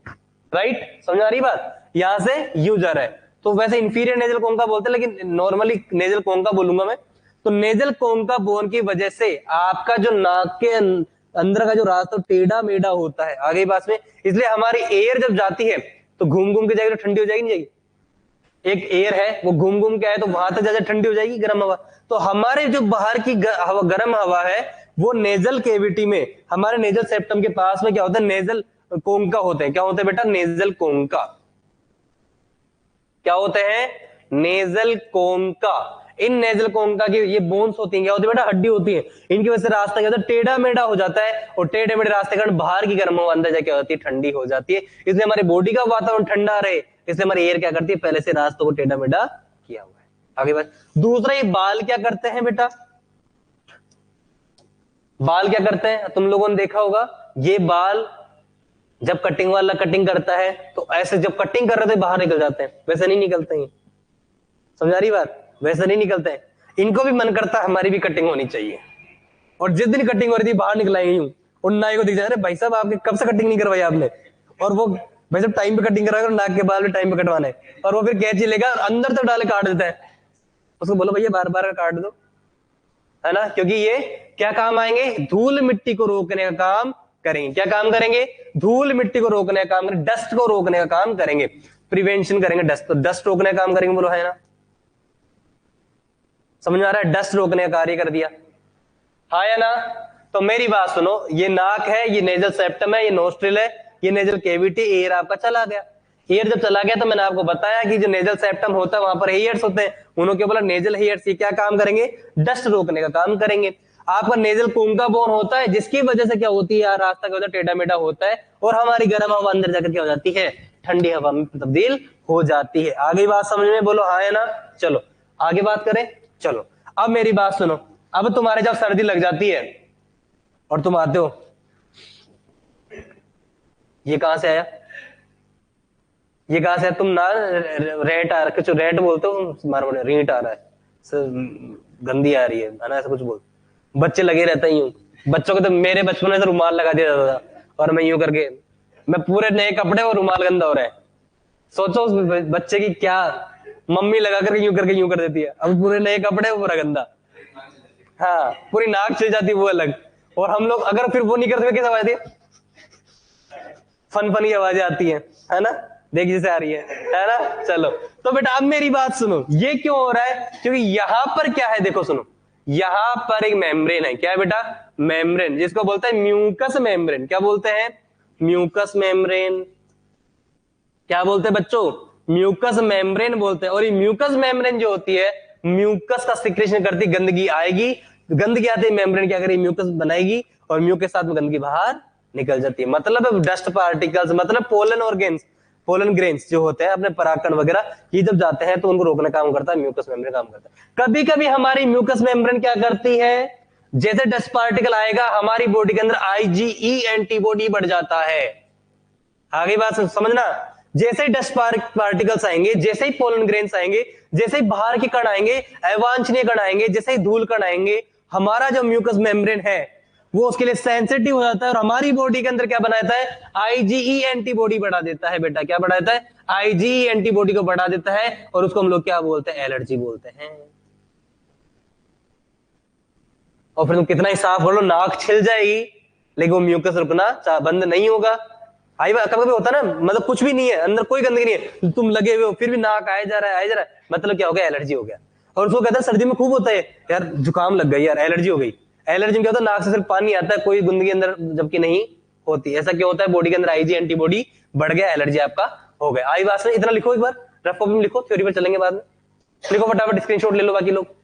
राइट, समझ आ रही बात? यहां से यूं जा रहा है, तो वैसे इंफीरियर नेजल कोंका बोलते हैं, लेकिन नॉर्मली नेजल कोंका बोलूंगा मैं। तो नेजल कोंका बोन की वजह से आपका जो नाक के अंदर का जो रास्ता टेढ़ा मेढ़ा होता है। आगे बात में, इसलिए हमारी एयर जब जाती है तो घूम घूम के जाएगी, तो ठंडी हो जाएगी नहीं जाएगी? एक एयर है वो घूम घूम के आए तो वहां तक ज्यादा ठंडी हो जाएगी गर्म हवा। तो हमारे जो बाहर की गर्म हवा है वो नेजल केविटी में, हमारे नेजल सेप्टम के पास में क्या होता है? नेजल कोंका होते हैं। क्या होते हैं बेटा? नेजल कोंका। क्या होते हैं? नेजल कोंका। इन नेजल कोंका की ये बोन्स होती हैं, क्या होती है बेटा? हड्डी होती है। इनकी वजह से रास्ता क्या होता है? टेढ़ा मेढ़ा हो जाता है, और टेढ़े मेढ़े रास्ते के कारण बाहर की गर्म हवा अंदर जाके होती है ठंडी हो जाती है। इसलिए हमारी बॉडी का वातावरण ठंडा रहे, इसलिए हमारी एयर क्या करती है? पहले से रास्तों को टेढ़ा मेढ़ा किया हुआ है। आगे बात, दूसरा ये बाल क्या करते हैं बेटा? बाल क्या करते हैं? तुम लोगों ने देखा होगा, ये बाल जब कटिंग वाला कटिंग करता है तो ऐसे जब कटिंग कर रहे थे बाहर निकल जाते हैं, वैसे नहीं निकलते हैं। समझ आ रही बात? वैसे नहीं निकलते हैं। इनको भी मन करता है हमारी भी कटिंग होनी चाहिए, और जिस दिन कटिंग हो रही थी बाहर निकलाएंगे यूं, और नाई को दिख जाए, अरे भाई साहब आपके कब से कटिंग नहीं करवाई आपने? और वो भाई साहब टाइम पे कटिंग कराएगा, नाक के बाल भी टाइम पे कटवाने, और वो फिर कैंची लेगा अंदर तक डाले काट देता है। उसको बोलो भैया बार बार काट दो, है ना? क्योंकि ये क्या काम आएंगे? धूल मिट्टी को रोकने का काम करेंगे। क्या काम करेंगे? धूल मिट्टी को रोकने का काम करेंगे, डस्ट को रोकने का काम करेंगे, प्रिवेंशन करेंगे डस्ट। तो डस्ट रोकने का काम करेंगे, बोलो है ना? समझ में आ रहा है? डस्ट रोकने का कार्य कर दिया, हाँ या ना? तो मेरी बात सुनो, ये नाक है, ये नेजल सेप्टम है, ये नोस्ट्रिल है, ये नेजल केविटी, एयर आपका चला गया। एयर जब चला गया तो मैंने आपको बताया कि जो नेजल सेप्टम होता है वहां पर हेयर्स होते हैं, उन्होंने क्या बोला? Nasal hairs. ये क्या काम करेंगे? डस्ट रोकने का काम करेंगे। आपका नेजल कोंका बोन होता है, जिसकी वजह से क्या होती है यार? रास्ता क्या होता है? टेढ़ा मेढ़ा होता है, और हमारी गर्म हवा अंदर जाकर क्या हो जाती है? ठंडी हवा में तब्दील हो जाती है। आगे बात समझ में? बोलो हाँ है ना? चलो आगे बात करें। चलो अब मेरी बात सुनो। अब तुम्हारे जब सर्दी लग जाती है और तुम आते हो, ये कहां से आया? ये कहां से? तुम ना रेट आ रहा, कुछ रेट बोलते हो, मारो रीट आ रहा है, गंदी आ रही है ना, ऐसा कुछ बोल। बच्चे लगे रहते ही हूँ, बच्चों को तो मेरे बचपन में तो रुमाल लगा दिया जाता था, और मैं यूं करके, मैं पूरे नए कपड़े और रुमाल गंदा हो रहा है। सोचो उस बच्चे की क्या, मम्मी लगा करके यूं कर देती है, अब पूरे नए कपड़े पूरा गंदा, हाँ पूरी नाक छिल जाती है वो अलग। और हम लोग अगर फिर वो नहीं करते कैसे आवाज आती है? फन फनी आवाजें आती है ना? देख जैसे आ रही है ना? चलो तो बेटा अब मेरी बात सुनो, ये क्यों हो रहा है? क्योंकि यहां पर क्या है देखो सुनो, यहां पर एक मेम्ब्रेन है। क्या है बेटा? मेम्ब्रेन, जिसको बोलते हैं म्यूकस मेम्ब्रेन। क्या बोलते हैं? Mucus membrane. क्या बोलते हैं बच्चों? म्यूकस मेम्ब्रेन बोलते हैं। और ये म्यूकस मेम्ब्रेन जो होती है, म्यूकस का सिक्रेशन करती, गंदगी आएगी, गंदगी आती है, मेम्ब्रेन क्या करेगी? म्यूकस बनाएगी, और म्यूकस के साथ में गंदगी बाहर निकल जाती है। मतलब डस्ट पार्टिकल्स, मतलब पोलन ऑर्गेन्स, पोलन ग्रेन्स जो होते हैं अपने परागकण वगैरह, ये जब जाते हैं तो उनको रोकने का काम करता है म्यूकस मेम्ब्रेन, काम करता है। कभी कभी हमारी म्यूकस मेम्ब्रेन क्या करती है? जैसे डस्ट पार्टिकल आएगा हमारी बॉडी के अंदर आईजीई एंटीबॉडी बढ़ जाता है। आगे बात समझना, जैसे ही डस्ट पार्टिकल्स आएंगे, जैसे ही पोलन ग्रेन्स आएंगे, जैसे ही बाहर के कण आएंगे, अवांछनीय कण आएंगे, जैसे ही धूल कण आएंगे, हमारा जो म्यूकस मेम्ब्रेन है वो उसके लिए सेंसिटिव हो जाता है, और हमारी बॉडी के अंदर क्या बनाता है? आईजीई एंटीबॉडी बढ़ा देता है। बेटा क्या बढ़ाता है? आईजीई एंटीबॉडी को बढ़ा देता है, और उसको हम लोग क्या बोलते हैं? एलर्जी बोलते हैं। और फिर तुम कितना ही साफ कर लो, नाक छिल जाएगी, लेकिन वो म्यूकस रुकना बंद नहीं होगा। कभी कभी होता है ना, मतलब कुछ भी नहीं है अंदर, कोई गंदगी नहीं है, तुम लगे हुए हो फिर भी नाक आए जा रहा है, आए जा रहा है, मतलब क्या हो गया, एलर्जी हो गया। और उसको कहते हैं सर्दी में खूब होता है यार, जुकाम लग गई यार, एलर्जी हो गई। एलर्जी में क्या होता है, नाक से सिर्फ पानी आता है, कोई गंदगी अंदर जबकि नहीं होती। ऐसा क्यों होता है, बॉडी के अंदर आईजी एंटीबॉडी बढ़ गया, एलर्जी आपका हो गया। आई बात, इतना लिखो एक बार, रफ कॉपी में लिखो, थ्योरी पर चलेंगे बाद में। लिखो फटाफट, स्क्रीनशॉट ले लो बाकी लोग।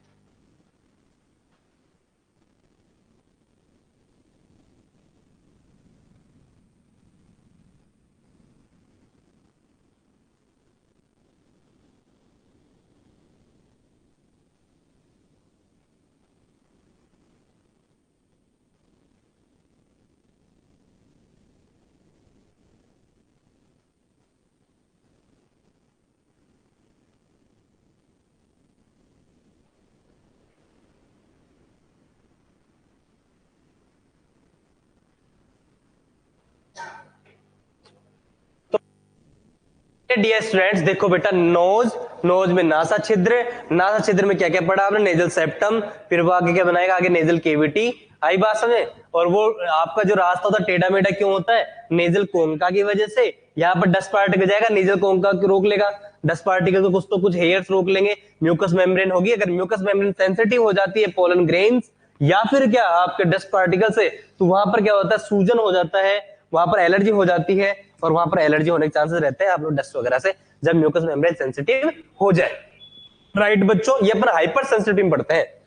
डियर स्टूडेंट्स, देखो बेटा, नोज, नोज में नासा छिद्र, नासा छिद्र में क्या क्या पढ़ा आपने, नेजल सेप्टम, फिर वो आगे क्या बनाएगा, आगे नेजल केविटी। आई बात समझे। और वो आपका जो रास्ता होता है टेढ़ा मेढ़ा क्यों होता है, नेजल कोन्का की वजह से। यहाँ पर डस्ट पार्टिकल जाएगा, नेजल कोन्का रोक लेगा, डस्ट पार्टिकल को कुछ तो कुछ हेयर्स रोक लेंगे, म्यूकस मेम्ब्रेन होगी, अगर म्यूकस मेम्ब्रेन सेंसिटिव हो जाती है पोलन ग्रेन्स या फिर क्या आपके डस्ट पार्टिकल से, तो वहां पर क्या होता है, सूजन हो जाता है, वहां पर एलर्जी हो जाती है, और वहां पर एलर्जी होने के चांसेस रहते हैं आप लोग डस्ट वगैरह से, जब म्यूकस मेम्ब्रेन सेंसिटिव हो जाए। राइट बच्चों, ये अपन हाइपर सेंसिटिव पढ़ते हैं।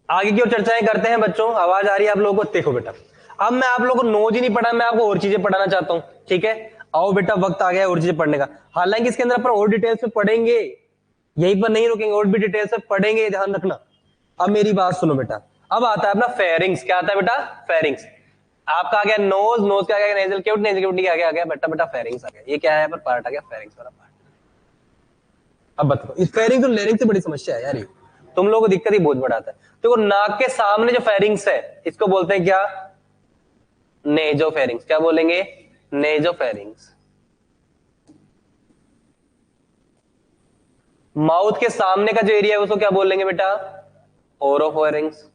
आगे की ओर चर्चाएं करते हैं बच्चों, आवाज आ रही है आप लोगों को, देखो बेटा, अब मैं आप लोगों को नोज ही नहीं पढ़ा, मैं आपको और चीजें पढ़ाना चाहता हूं, ठीक है। आओ बेटा, वक्त आ गया है और चीजें पढ़ने का, हालांकि इसके अंदर अपन और डिटेल्स में पढ़ेंगे, यहीं पर नहीं रुकेंगे, और भी डिटेल्स में पढ़ेंगे, ध्यान रखना। अब मेरी बात सुनो बेटा, अब आता है अपना फेरिंग्स, क्या आता है बेटा, फेरिंग्स। आपका आ गया नोज, नोज का आ गया नेजल क्यूट, नेजल क्यूट क्या आ गया बेटा, बेटा फेरिंग्स आ गया, ये क्या है पर पार्ट आ गया, फेरिंग्स वाला पार्ट। अब बताओ, इस फेरिंग्स और लेरिंग्स से बड़ी समस्या है यार ये, तुम लोगों को दिक्कत ही बहुत बड़ा आता है। देखो, नाक के सामने जो फेरिंग्स है इसको बोलते हैं क्या, नेजोफेरिंग्स। क्या बोलेंगे, नेजोफेरिंग्स। माउथ के सामने का जो एरिया है उसको क्या बोलेंगे बेटा, ओरोफेरिंग्स।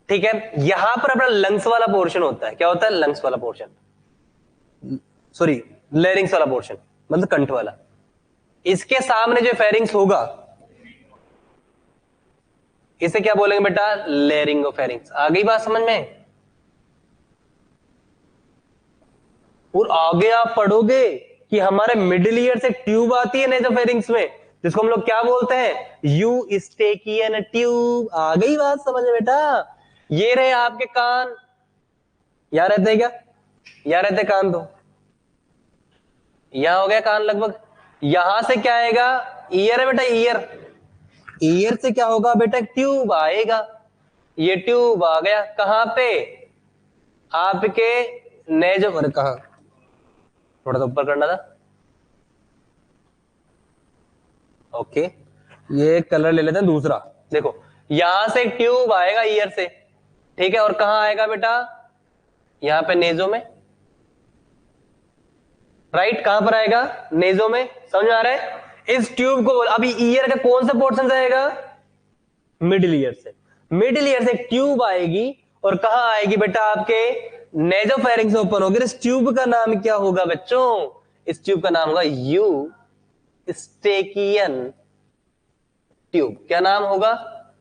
ठीक है, यहां पर अपना लंग्स वाला पोर्शन होता है, क्या होता है, लंग्स वाला पोर्शन, सॉरी, लेरिंग्स वाला पोर्शन, मतलब कंठ वाला। इसके सामने जो फेरिंग्स होगा इसे क्या बोलेंगे बेटा, लेरिंगोफेरिंग्स। आ गई बात समझ में। और आगे आप पढ़ोगे कि हमारे मिडिल ईयर से ट्यूब आती है नेजोफेरिंग्स में, जिसको हम लोग क्या बोलते हैं, यू स्टेकियन ट्यूब। आ गई बात समझ में बेटा। ये रहे आपके कान, यहां रहते हैं क्या, यहां रहते कान, तो यहां हो गया कान लगभग। यहां से क्या आएगा, ईयर है बेटा, ईयर। ईयर से क्या होगा बेटा, ट्यूब आएगा। ये ट्यूब आ गया कहां पे, आपके नेजो पर, कहा, थोड़ा सा ऊपर करना था। ओके, ये कलर ले लेते हैं दूसरा। देखो, यहां से एक ट्यूब आएगा ईयर से, ठीक है, और कहां आएगा बेटा, यहां पे नेजो में। राइट, कहां पर आएगा, नेजो में। समझ में आ रहा है। इस ट्यूब को अभी ईयर का कौन सा पोर्शन आएगा, मिडिल ईयर से। मिडिल ईयर से एक ट्यूब आएगी, और कहां आएगी बेटा, आपके नेजोफेरिंग्स ओपन होगी। इस ट्यूब का नाम क्या होगा बच्चों, इस ट्यूब का नाम होगा यू स्टेकियन ट्यूब। क्या नाम होगा,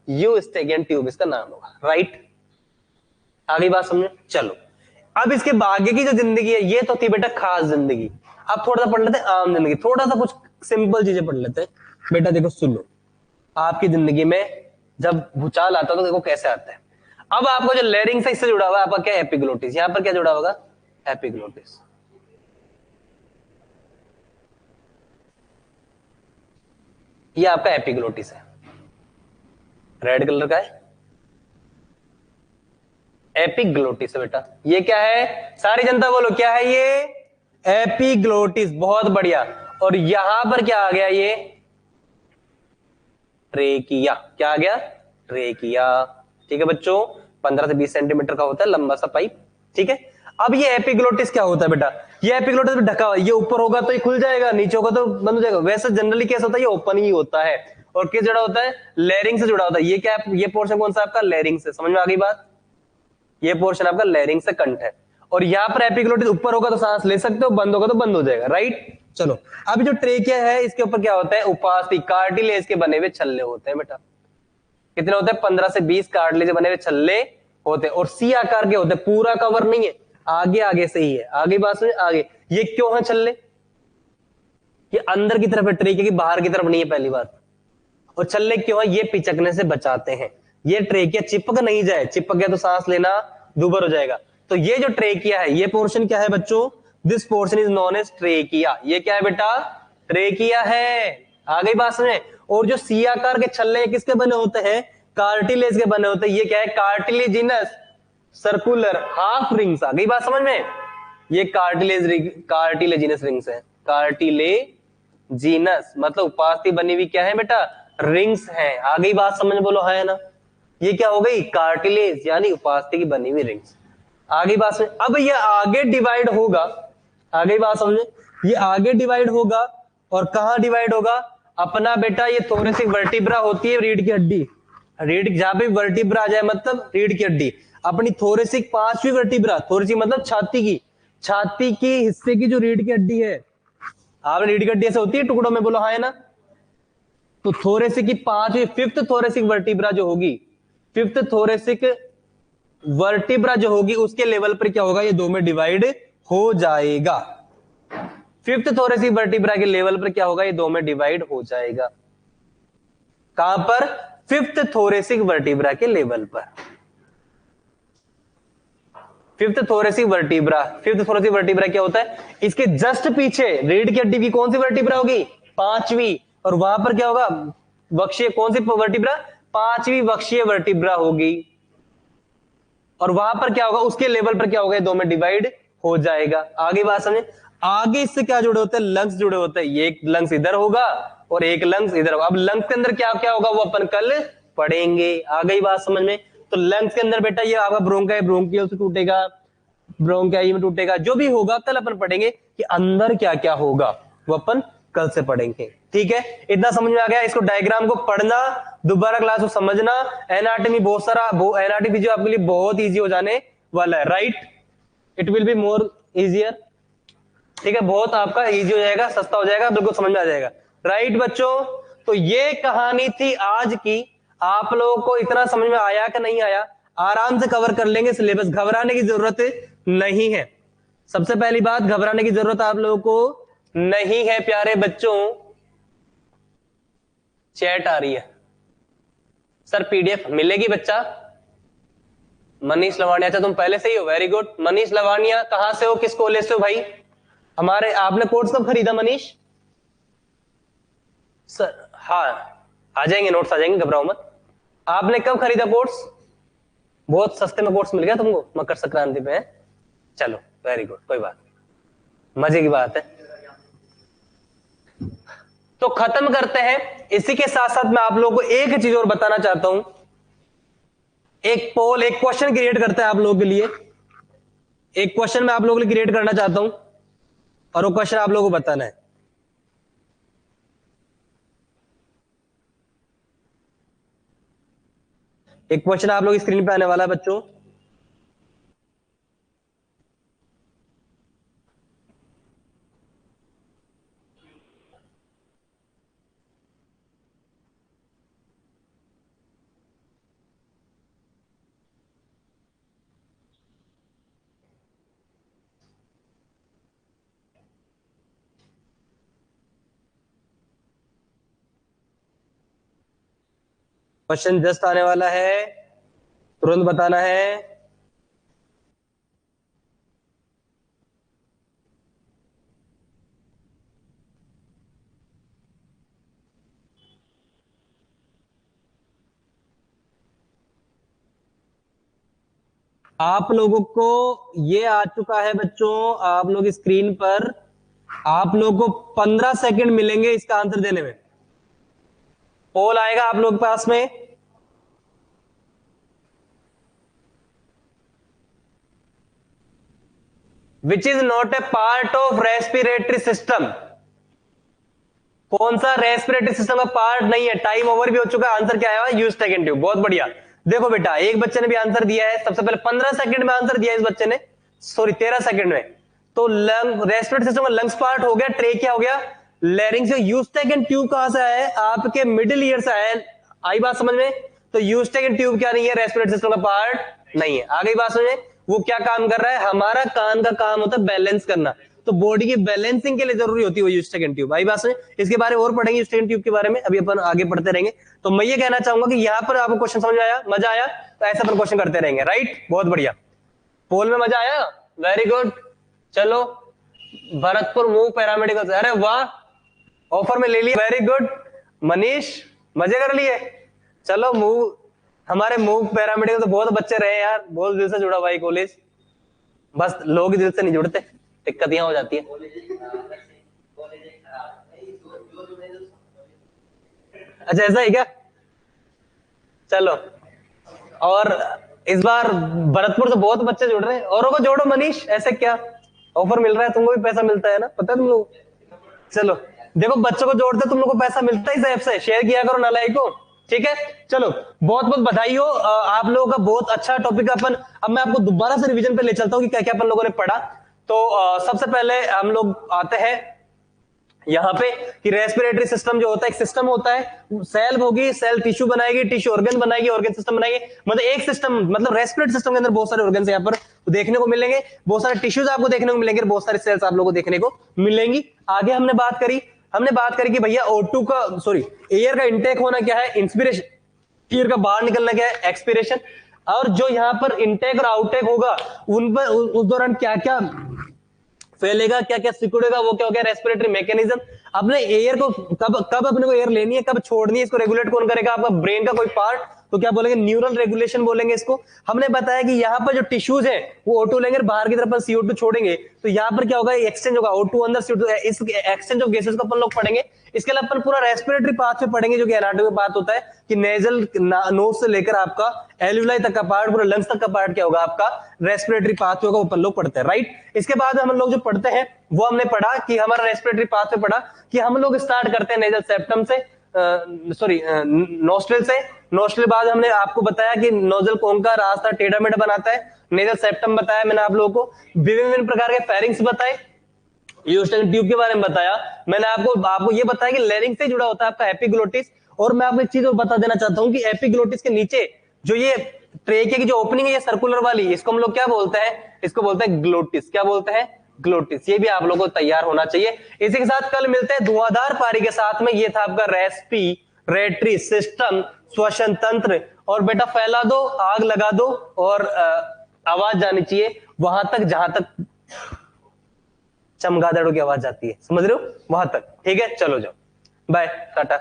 यू स्टेकियन ट्यूब इसका नाम होगा। राइट, आगे बात समझे, चलो। अब इसके आगे की जो जिंदगी है ये तो थी बेटा खास जिंदगी। अब थोड़ा सा पढ़ लेते हैं आम जिंदगी, थोड़ा सा कुछ सिंपल चीजें पढ़ लेते हैं बेटा। देखो सुन लो, आपकी जिंदगी में जब भूचाल आता है तो देखो कैसे आता है। अब आपको जो लेरिंग से इससे जुड़ा हुआ है आपका क्या, एपिग्लोटिस। यहां पर क्या जुड़ा होगा, एपिग्लोटिस। ये आपका एपिग्लोटिस है, रेड कलर का है। एपिग्लोटिस है बेटा। ये क्या है, सारी जनता बोलो क्या है ये, एपिग्लोटिस। बहुत बढ़िया। और यहां पर क्या आ गया, ये ट्रेकिया। क्या आ गया, ट्रेकिया। ठीक है बच्चों, 15 से 20 सेंटीमीटर का होता है लंबा सा पाइप। ठीक है, अब ये एपिग्लोटिस क्या होता है बेटा, ये एपिग्लोटिस में ढका हुआ, ये ऊपर होगा तो ये खुल जाएगा, नीचे होगा तो बंद हो जाएगा। वैसे जनरली कैसा होता है, ये ओपन ही होता है। और किस जुड़ा होता है, लेरिंग से जुड़ा होता है। ये क्या, ये पोर्शन कौन सा आपका, लेरिंग से। समझ में आ गई बात, ये पोर्शन आपका लेरिंग से कंठ है। और यहां पर एपिग्लोटिस ऊपर होगा तो सांस ले सकते हो, बंद होगा तो बंद हो जाएगा, राइट। चलो, अब जो ट्रेकिया है इसके ऊपर क्या होता है, उपास्थि कार्टिलेज के बने हुए छल्ले होते हैं बेटा। कितने होते हैं, 15 से 20 कार्टिलेज बने हुए छल्ले होते हैं। और सी आकार के होते हैं, पूरा कवर नहीं है, आगे आगे से ही है। आगे बात में आगे, ये क्यों है छल्ले, ये अंदर की तरफ है ट्रेकिया की, बाहर की तरफ नहीं है, पहली बात। और छल्ले क्यों है, ये पिचकने से बचाते हैं। ये ट्रेकिया चिपक नहीं जाए, चिपक गया तो सांस लेना दूभर हो जाएगा। तो ये जो ट्रेकिया है, ये पोर्शन क्या है बच्चों, this portion is known as trachea. ये क्या है बेटा, ट्रेकिया है। आ गई बात समझ में। और जो सी आकार के छल्ले किसके बने होते हैं, कार्टिलेज के बने होते हैं। ये क्या है, कार्टिलेजिनस सर्कुलर हाफ रिंग्स। आ गई बात समझ में। ये कार्टिलेज रिंग, कार्टिलेजिनस रिंग्स है। कार्टिलेजिनस मतलब उपास्थि बनी हुई क्या है बेटा, रिंग्स है। आ गई बात समझ में, बोलो है ना। ये क्या हो गई, कार्टिलेज यानी उपास्थि की बनी हुई रिंग्स। आ गई बात समझ। अब ये आगे डिवाइड होगा, आ गई बात समझ, ये आगे डिवाइड होगा। और कहां डिवाइड होगा, अपना बेटा ये थोरेसिक वर्टिब्रा होती है, रीढ़ की हड्डी। रीढ़ जहां पे वर्टिब्रा आ जाए मतलब रीढ़ की हड्डी, अपनी थोरेसिक पांचवी वर्टिब्रा, थोरेसिक मतलब छाती की, छाती की हिस्से की जो रीढ़ की हड्डी है। आप रीढ़ की हड्डी ऐसे होती है टुकड़ों में, बोलो हाँ है ना। तो थोरेसिक की पांचवी, फिफ्थ थोरेसिक वर्टिब्रा जो होगी, फिफ्थ थोरेसिक वर्टिब्रा जो होगी, उसके लेवल पर क्या होगा, ये दो में डिवाइड हो जाएगा। फिफ्थ थोरेसिक वर्टिब्रा के लेवल पर क्या होगा, ये दो में डिवाइड हो जाएगा। कहां पर, फिफ्थ थोरेसिक वर्टिब्रा के लेवल पर। Fifth thoracic vertebra, fifth thoracic vertebra क्या होता है, इसके जस्ट पीछे रीढ़ की हड्डी की कौन सी वर्टिब्रा होगी, पांचवी। और वहां पर क्या होगा, वक्षीय कौन सी वर्टिब्रा, पांचवी वक्षीय वर्टिब्रा होगी। और वहां पर क्या होगा, उसके लेवल पर क्या होगा, दो में डिवाइड हो जाएगा। आगे बात समझे। आगे इससे क्या जुड़े होते हैं, लंग्स जुड़े होते हैं। ये एक लंग्स इधर होगा और एक लंग्स इधर होगा। अब लंग्स के अंदर क्या क्या होगा वो अपन कल पढ़ेंगे। आ गई बात समझ में। तो लंग्स के अंदर बेटा ये आपका ब्रोंका है, ब्रोंकियल से टूटेगा, ब्रोंकाई में टूटेगा, जो भी होगा कल अपन पढ़ेंगे कि अंदर क्या क्या होगा, वो अपन कल से पढ़ेंगे। ठीक है, इतना समझ में आ गया। इसको डायग्राम को पढ़ना, दोबारा क्लास को समझना। एनाटॉमी बहुत सारा, एनाटॉमी जो आपके लिए बहुत इजी हो जाने वाला है, right. It will be more easier. ठीक है, बहुत आपका इजी हो जाएगा, सस्ता हो जाएगा, बिल्कुल समझ में आ जाएगा, राइट बच्चों। तो ये कहानी थी आज की। आप लोगों को इतना समझ में आया कि नहीं आया, आराम से कवर कर लेंगे सिलेबस, घबराने की जरूरत नहीं है। सबसे पहली बात, घबराने की जरूरत आप लोगों को नहीं है प्यारे बच्चों। चैट आ रही है सर, पीडीएफ मिलेगी बच्चा। मनीष लवानिया, अच्छा तुम पहले से ही हो, वेरी गुड। मनीष लवानिया कहां से हो, किस कॉलेज से हो भाई, हमारे आपने कोर्स कब खरीदा मनीष सर। हाँ, आ जाएंगे नोट्स, आ जाएंगे, घबराओ मत। आपने कब खरीदा कोर्स, बहुत सस्ते में कोर्स मिल गया तुमको मकर संक्रांति पे है? चलो वेरी गुड, कोई बात नहीं, मजे की बात है। तो खत्म करते हैं। इसी के साथ साथ मैं आप लोगों को एक चीज और बताना चाहता हूं। एक पोल, एक क्वेश्चन क्रिएट करते हैं आप लोगों के लिए। एक क्वेश्चन मैं आप लोगों के लिए क्रिएट करना चाहता हूं और वो क्वेश्चन आप लोगों को बताना है। एक क्वेश्चन आप लोग स्क्रीन पे आने वाला है बच्चों। क्वेश्चन जस्ट आने वाला है, तुरंत बताना है। आप लोगों को ये आ चुका है बच्चों, आप लोग स्क्रीन पर, आप लोगों को 15 सेकंड मिलेंगे इसका आंसर देने में। पोल आएगा आप लोग के पास में। Which is not a part of respiratory system. कौन सा रेस्पिरेटरी सिस्टम का पार्ट नहीं है? टाइम ओवर भी हो चुका है। आंसर क्या है? यूस्टेगन ट्यूब। बहुत बढ़िया। देखो बेटा, एक बच्चे ने भी आंसर दिया है, सबसे पहले 15 सेकंड में आंसर दिया है इस बच्चे ने, सॉरी 13 सेकंड में। तो लंग, रेस्पिरेटरी सिस्टम का लंग्स पार्ट हो गया, ट्रेकिया हो गया, लैरिंग्स। यूस्टेगन ट्यूब कहां से आया है? आपके मिडिल ईयर से आया है। आई बात समझ में? तो यूस्टेगन ट्यूब क्या नहीं है? रेस्पिरेटरी सिस्टम का पार्ट नहीं है। आ गई बात समझ में? वो क्या काम कर रहा है? हमारा कान का काम होता है बैलेंस करना, तो बॉडी की बैलेंसिंग के लिए जरूरी होती है वो यूस्टेगन ट्यूब। आई बात समझ? इसके बारे में और पढ़ेंगे यूस्टेगन ट्यूब के बारे में, अभी अपन आगे पढ़ते रहेंगे। तो मैं ये कहना चाहूंगा कि यहाँ पर आपको क्वेश्चन समझ आया, मजा आया, तो ऐसा अपन क्वेश्चन करते रहेंगे। राइट, बहुत बढ़िया। पोल में मजा आया, वेरी गुड। चलो, भरतपुर मूव पैरामेडिकल, अरे वाह, ऑफर में ले लिया, वेरी गुड। मनीष, मजे कर लिए। चलो मूव, हमारे मूव पैरामेडिकल तो बहुत बच्चे रहे यार, बहुत दिल से जुड़ा भाई कॉलेज। बस लोग दिल से नहीं जुड़ते, दिक्कत यहाँ हो जाती है। अच्छा ऐसा है क्या? चलो, और इस बार भरतपुर से बहुत बच्चे जुड़ रहे हैं, औरों को जोड़ो मनीष। ऐसे क्या ऑफर मिल रहा है? तुमको भी पैसा मिलता है ना, पता है तुम लोग। चलो देखो, बच्चों को जोड़ते तुम लोग को पैसा मिलता है इस ऐप से, शेयर किया करो नालायक को। ठीक है, चलो बहुत बहुत बधाई हो आप लोगों का, बहुत अच्छा टॉपिक अपन। अब मैं आपको दोबारा से रिवीजन पे ले चलता हूँ कि क्या क्या अपन लोगों ने पढ़ा। तो सबसे पहले हम लोग आते हैं यहाँ पे कि रेस्पिरेटरी सिस्टम जो होता है, एक सिस्टम होता है, सेल होगी, सेल टिश्यू बनाएगी, टिश्यू ऑर्गन बनाएगी, ऑर्गन सिस्टम बनाएगी। मतलब एक सिस्टम, मतलब रेस्पिरेटरी सिस्टम के अंदर बहुत सारे ऑर्गन यहाँ पर देखने को मिलेंगे, बहुत सारे टिश्यूज आपको देखने को मिलेंगे, बहुत सारे सेल्स आप लोगों को देखने को मिलेंगी। आगे हमने बात करी कि भैया O2 का, सॉरी, एयर का इंटेक होना क्या है? इंस्पिरेशन। एयर का बाहर निकलना क्या है? एक्सपिरेशन। और जो यहाँ पर इंटेक और आउटेक होगा, उन पर उस दौरान क्या क्या फैलेगा, क्या क्या सिकुड़ेगा, वो क्या हो गया? Respiratory mechanism. अपने एयर को कब कब अपने को एयर लेनी है, कब छोड़नी है, इसको रेगुलेट कौन करेगा? आपका ब्रेन का कोई पार्ट, तो क्या बोलेंगे? न्यूरल रेगुलेशन बोलेंगे इसको। हमने बताया कि यहाँ पर जो टिश्यूज है वो O2 लेंगे, बाहर की तरफ CO2 छोड़ेंगे, तो यहाँ पर क्या होगा? एक्सचेंज होगा, O2 अंदर, CO2, इस एक्सचेंज ऑफ गैसेस को अपन लोग पढ़ेंगे। इसके अलावा अपन पूरा रेस्पिरेटरी पाथ में पढ़ेंगे, जो कि एनाटॉमी में बात होता है कि नेजल नोज से लेकर आपका एल्यूलाई तक का पार्ट, पूरा लंग्स तक का पार्ट क्या होगा? आपका रेस्पिरेटरी पाथ होगा, वो अपन लोग पढ़ते हैं। राइट, इसके बाद हम लोग जो पढ़ते हैं वो हमने पढ़ा कि हमारा रेस्पिरेटरी पाथ में पढ़ा कि हम लोग स्टार्ट करते हैं नेजल सेप्टम से, सॉरी नोस्ट्रिल से। नोस्ट्रिल बाद हमने आपको बताया कि नोजल कौन का रास्ता टेढ़ा मेढ़ा बनाता है, नेजल सेप्टम बताया मैंने आप लोगों को, विभिन्न प्रकार के फेरिंग्स बताए, यूस्टेगन ट्यूब के बारे में बताया मैंने आपको ये बताया कि लैरिंग से जुड़ा होता है आपका एपिग्लोटिस। और मैं आपको एक चीज बता देना चाहता हूं कि एपिग्लोटिस के नीचे जो ये ट्रेके की जो ओपनिंग है, ये सर्कुलर वाली, इसको हम लोग क्या बोलते हैं? इसको बोलते हैं ग्लोटिस। क्या बोलते हैं? ग्लोटिस। ये भी आप लोगों को तैयार होना चाहिए। इसी के साथ कल मिलते हैं धुआंधार पारी के साथ में। ये था आपका रेस्पिरेटरी सिस्टम, श्वसन तंत्र। और बेटा फैला दो, आग लगा दो, और आवाज जानी चाहिए वहां तक जहां तक चमगादड़ों की आवाज जाती है, समझ रहे हो? वहां तक। ठीक है, चलो जाओ, बाय, टाटा।